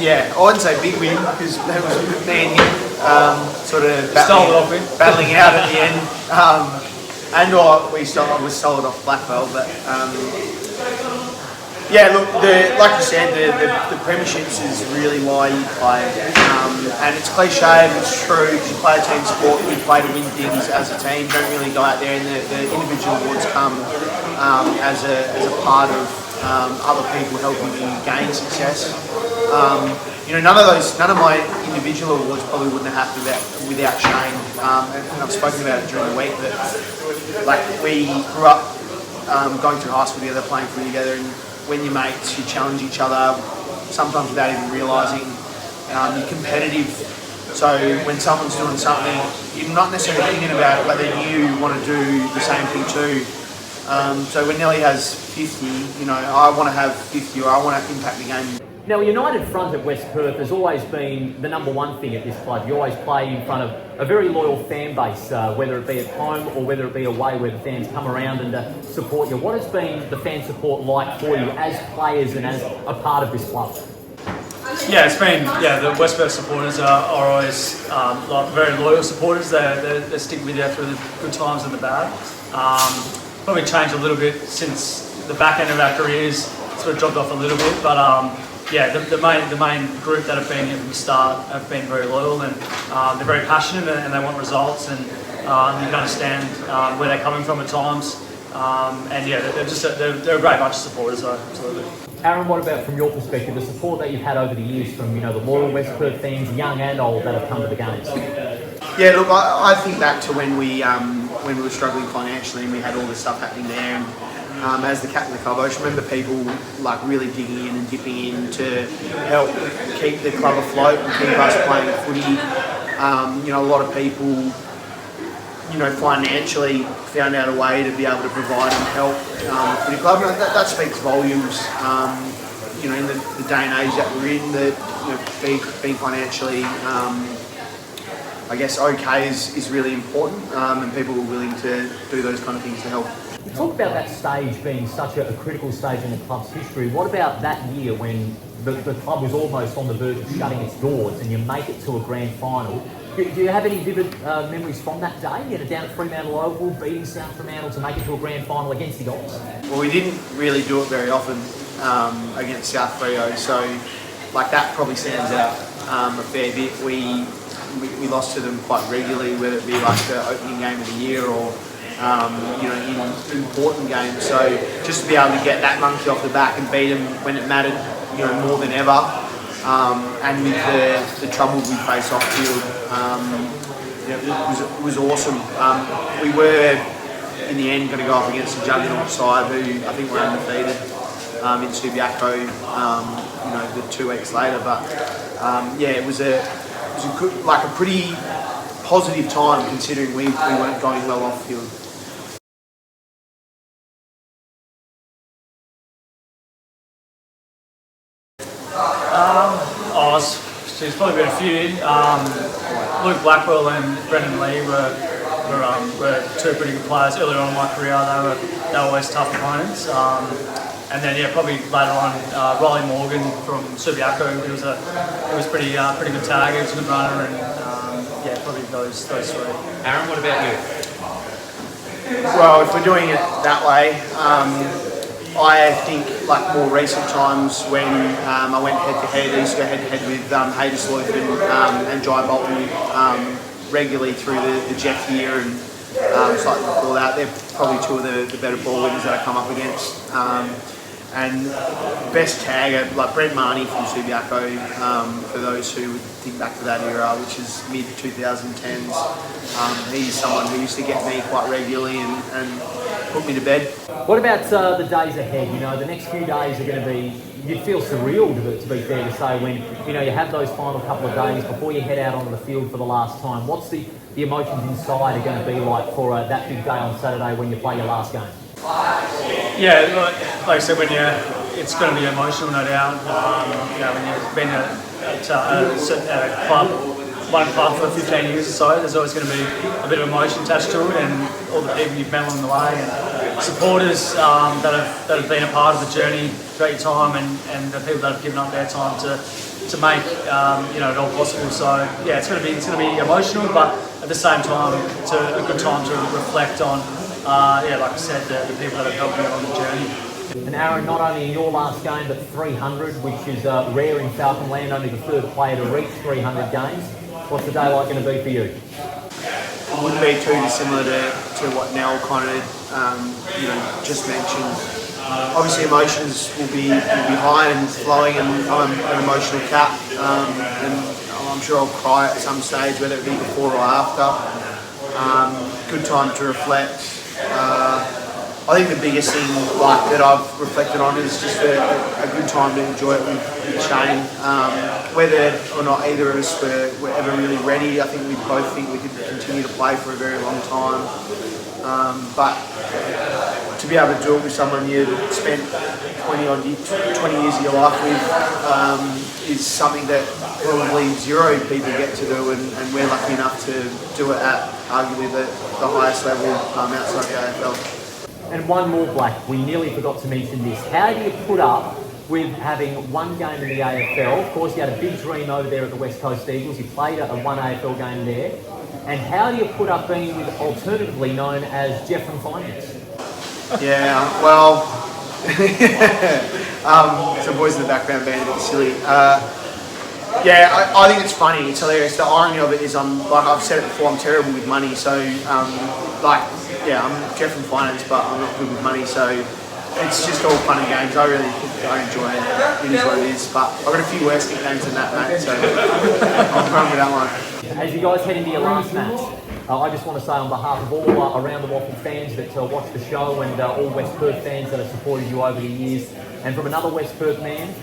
Yeah, I wouldn't say big win, because that was me and him sort of battling out at the end. And we was sold off Blackwell, but yeah, look, like you said, the premierships is really why you play, and it's cliche, but it's true, because you play a team sport, you play to win things as a team, don't really go out there, and the individual awards come as a part of other people helping you gain success. You know, none of my individual awards probably wouldn't have happened without Shane, and I've spoken about it during the week, but like, we grew up going through high school together, playing footy together, and when you're mates, you challenge each other, sometimes without even realising. You're competitive, so when someone's doing something, you're not necessarily thinking about whether you want to do the same thing too. So when Nelly has 50, you know, I want to have 50, or I want to impact the game. Now, a united front at West Perth has always been the number one thing at this club. You always play in front of a very loyal fan base, whether it be at home or whether it be away, where the fans come around and support you. What has been the fan support like for you as players and as a part of this club? Yeah, it's been, yeah, the West Perth supporters are always like very loyal supporters. They stick with you through the good times and the bad. Probably changed a little bit since the back end of our careers, sort of dropped off a little bit, but yeah, the main group that have been here from the start have been very loyal, and they're very passionate, and they want results, and you can understand where they're coming from at times. And yeah, they're a great bunch of supporters, so absolutely. Aaron, what about from your perspective, the support that you've had over the years from, you know, the loyal West Perth fans, young and old, that have come to the games? Yeah, look, I think back to when we were struggling financially and we had all this stuff happening there, and as the captain of the club, I just remember people like really digging in and dipping in to help keep the club afloat and keep us playing footy. You know, a lot of people, you know, financially found out a way to be able to provide and help the footy club. That speaks volumes. You know, in the day and age that we're in, that, you know, being financially I guess okay is really important, and people were willing to do those kind of things to help. You talk about that stage being such a critical stage in the club's history. What about that year when the club was almost on the verge of shutting its doors and you make it to a grand final? Do you have any vivid memories from that day? You know, down at Fremantle Oval, beating South Fremantle to make it to a grand final against the odds? Well, we didn't really do it very often against South Freo, so like that probably stands out a fair bit. We lost to them quite regularly, whether it be like the opening game of the year or in important games. So just to be able to get that monkey off the back and beat them when it mattered, more than ever, and with the trouble we faced off field, it was awesome. We were in the end going to go up against a juggernaut side who I think were undefeated in Subiaco, the 2 weeks later. But it was a good, like a pretty positive time considering we weren't going well off field. There's probably been a few. Luke Blackwell and Brendan Lee were 2 pretty good players earlier on in my career. They were always tough opponents. And then probably later on, Riley Morgan from Subiaco. He was pretty good tag. He was a good runner, and probably those 3. Aaron, what about you? Well, if we're doing it that way, I think like more recent times when I went head-to-head, I used to go head-to-head with Hayden Sloyfin and Jai Bolton regularly through the Jeff year and slightly before that. They're probably 2 of the better ball winners that I come up against. And best tagger, like Brent Marnie from Subiaco, for those who would think back to that era, which is mid-2010s. He's someone who used to get me quite regularly and put me to bed. What about the days ahead? The next few days are going to be, you'd feel surreal to be fair to say, when you have those final couple of days before you head out onto the field for the last time. What's the emotions inside are going to be like for that big day on Saturday when you play your last game? Yeah, like I said, it's going to be emotional, no doubt. When you've been at a club, one club for 15 years or so, there's always going to be a bit of emotion attached to it, and all the people you've met along the way, and supporters that have been a part of the journey throughout your time, and the people that have given up their time to make it all possible. So it's going to be emotional, but at the same time, it's a good time to reflect on. Like I said, the people that have helped me along the journey. And Aaron, not only in your last game, but 300, which is rare in Falcon land, only the 3rd player to reach 300 games. What's the day like going to be for you? It wouldn't be too dissimilar to what Nell kind of just mentioned. Obviously, emotions will be high and flowing, and I'm an emotional cat, and I'm sure I'll cry at some stage, whether it be before or after. Good time to reflect. I think the biggest thing that I've reflected on is just a good time to enjoy it with Shane. Whether or not either of us were ever really ready, I think we both think we could continue to play for a very long time. But to be able to do it with someone you've spent 20 years of your life with is something that probably 0 people get to do, and we're lucky enough to do it at arguably the highest level outside the AFL. And one more, Black, we nearly forgot to mention this. How do you put up with having one game in the AFL? Of course, you had a big dream over there at the West Coast Eagles. You played one AFL game there. And how do you put up being with alternatively known as Jeff from Finance? Yeah, well, some boys in the background being a bit silly. I think it's funny. It's hilarious. The irony of it is, I've said it before, I'm terrible with money. So, I'm Jeff from Finance, but I'm not good with money. So, it's just all fun and games. I enjoy it. It is what it is. But I've got a few worse nicknames than that, mate. So, I'm going with that one. As you guys head into your last match, I just want to say on behalf of all Around the WAFL fans that watch the show, and all West Perth fans that have supported you over the years, and from another West Perth man,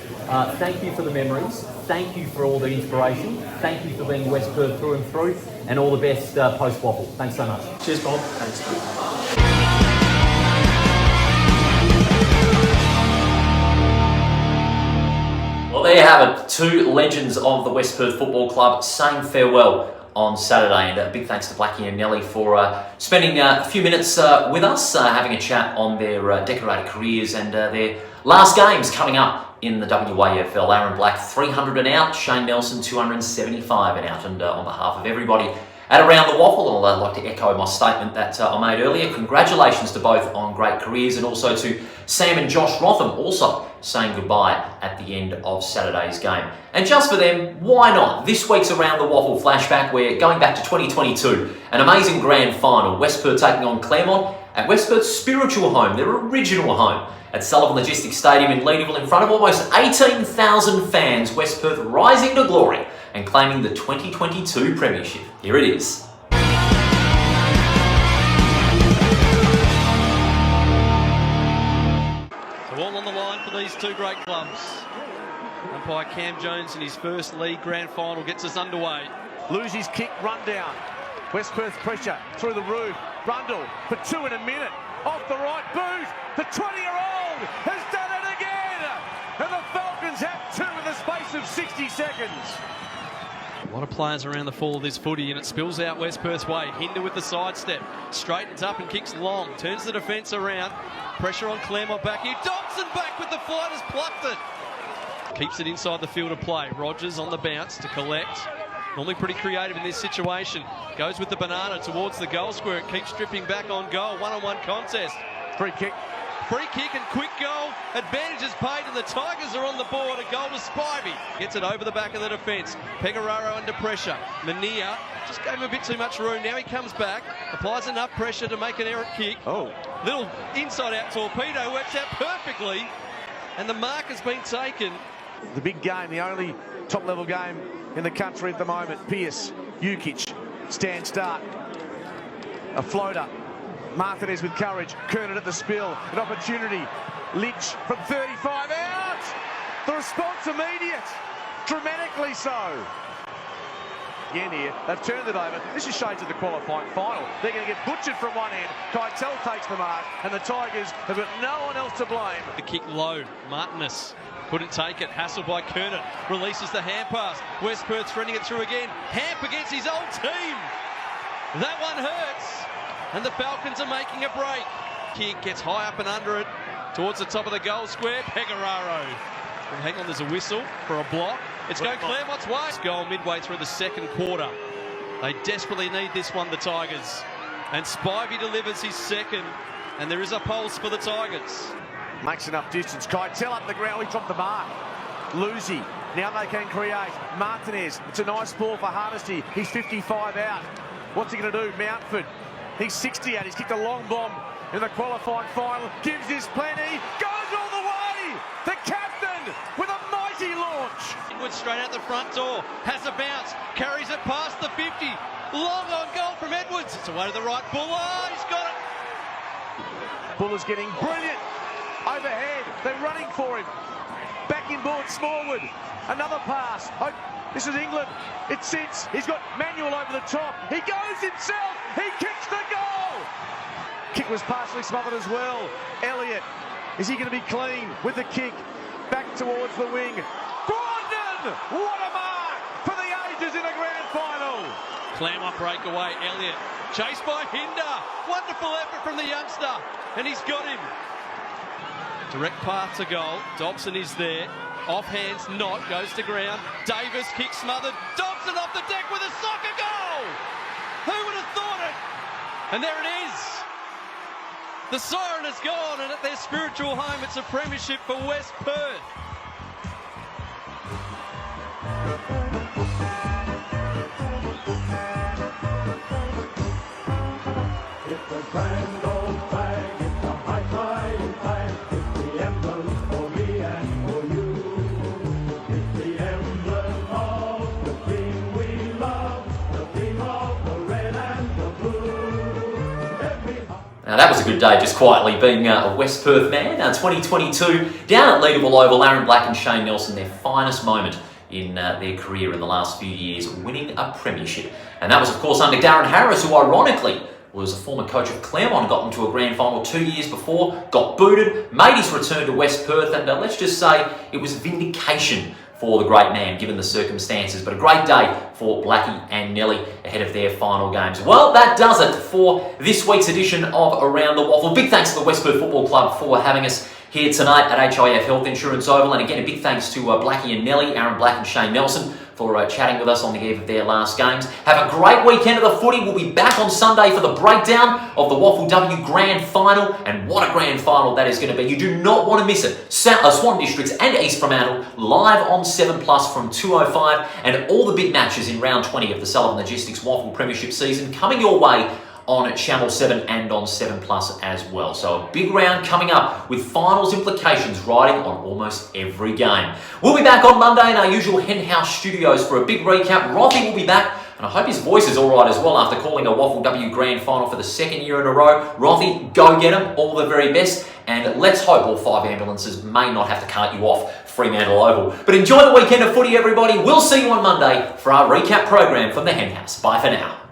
thank you for the memories, thank you for all the inspiration, thank you for being West Perth through and through, and all the best post-WAFL. Thanks so much. Cheers, Bob. Thanks. Well, there you have it. 2 legends of the West Perth Football Club saying farewell on Saturday. And a big thanks to Blackie and Nelly for spending a few minutes with us, having a chat on their decorated careers and their last games coming up in the WAFL. Aaron Black, 300 and out. Shane Nelson, 275 and out. And on behalf of everybody at Around the WAFL, I'd like to echo my statement that I made earlier. Congratulations to both on great careers, and also to Sam and Josh Rotham, also saying goodbye at the end of Saturday's game. And just for them, why not? This week's Around the WAFL flashback, we're going back to 2022. An amazing grand final. West Perth taking on Claremont at West Perth's spiritual home, their original home, at Sullivan Logistics Stadium in Leederville, in front of almost 18,000 fans. West Perth rising to glory and claiming the 2022 premiership. Here it is. So all on the line for these two great clubs. Umpire Cam Jones in his first league grand final gets us underway. Lucy's kick, run down. West Perth pressure through the roof. Rundle for 2 in a minute. Off the right boot. The 20-year-old has done it again. And the Falcons have 2 in the space of 60 seconds. A lot of players around the fall of this footy, and it spills out West Perth's way. Hinder with the sidestep. Straightens up and kicks long. Turns the defence around. Pressure on Claremont back here. Dobson back with the flight, has plucked it. Keeps it inside the field of play. Rogers on the bounce to collect. Normally pretty creative in this situation. Goes with the banana towards the goal square. It keeps stripping back on goal. One-on-one contest. Free kick and quick goal. Advantage is paid and the Tigers are on the board. A goal to Spivey. Gets it over the back of the defence. Pecoraro under pressure. Mania just gave him a bit too much room. Now he comes back. Applies enough pressure to make an errant kick. Oh. Little inside-out torpedo. Works out perfectly. And the mark has been taken. The big game, the only top-level game in the country at the moment. Pearce, Jukic, stand start. A floater. Martinez with courage. Kernan at the spill. An opportunity. Lynch from 35 out. The response immediate. Dramatically so. Again here, they've turned it over. This is shades of the qualifying final. They're going to get butchered from one end. Keitel takes the mark, and the Tigers have got no one else to blame. The kick low. Martinez couldn't take it. Hassled by Kernan. Releases the hand pass. West Perth threading it through again. Hamp against his old team. That one hurts. And the Falcons are making a break. Kick gets high up and under it. Towards the top of the goal square. Pecoraro. And hang on, there's a whistle for a block. It's going Claremont's way. Goal midway through the second quarter. They desperately need this one, the Tigers. And Spivey delivers his second. And there is a pulse for the Tigers. Makes enough distance. Keitel up the ground. He dropped the mark. Lucy. Now they can create. Martinez. It's a nice ball for Hardesty. He's 55 out. What's he going to do? Mountford. He's 60 out. He's kicked a long bomb in the qualifying final. Gives his plenty. Goes all the way. The captain with a mighty launch. Edwards straight out the front door. Has a bounce. Carries it past the 50. Long on goal from Edwards. It's away to the right. Buller. He's got it. Buller's getting brilliant. Overhead. They're running for him. Back inboard. Smallwood. Another pass. Oh, this is England. It sits. He's got Manuel over the top. He goes himself. He kicks the goal. Kick was partially smothered as well. Elliott. Is he going to be clean with the kick? Back towards the wing. Gordon! What a mark for the ages in a grand final. Claremont breakaway. Elliott. Chased by Hinder. Wonderful effort from the youngster. And he's got him. Direct path to goal. Dobson is there. Off hands, not, goes to ground. Davis, kick smothered. Dobson off the deck with a soccer goal! Who would have thought it? And there it is. The siren has gone, and at their spiritual home, it's a premiership for West Perth. It's a grand old flag, it's a high-flying flag, it's the emblem for me and for you. It's the emblem of the team we love, the team of the red and the blue. Now that was a good day, just quietly being a West Perth man. 2022, down at Leederville Oval, Aaron Black and Shane Nelson, their finest moment in their career in the last few years, winning a premiership. And that was, of course, under Darren Harris, who ironically was a former coach of Claremont, got them to a grand final 2 years before, got booted, made his return to West Perth, and let's just say it was vindication for the great man, given the circumstances. But a great day for Blackie and Nelly ahead of their final games. Well, that does it for this week's edition of Around the Waffle. Big thanks to the West Perth Football Club for having us here tonight at HIF Health Insurance Oval. And again, a big thanks to Blackie and Nelly, Aaron Black and Shane Nelson, for chatting with us on the eve of their last games. Have a great weekend of the footy. We'll be back on Sunday for the breakdown of the WAFLW Grand Final, and what a grand final that is going to be. You do not want to miss it. Swan Districts and East Fremantle live on 7plus from 2:05, and all the big matches in round 20 of the Sullivan Logistics WAFL Premiership season coming your way on Channel 7 and on 7plus as well. So a big round coming up with finals implications riding on almost every game. We'll be back on Monday in our usual Henhouse studios for a big recap. Rothy will be back, and I hope his voice is all right as well after calling a WAFLW Grand Final for the second year in a row. Rothy, go get him. All the very best. And let's hope all 5 ambulances may not have to cart you off Fremantle Oval. But enjoy the weekend of footy, everybody. We'll see you on Monday for our recap program from the Henhouse. Bye for now.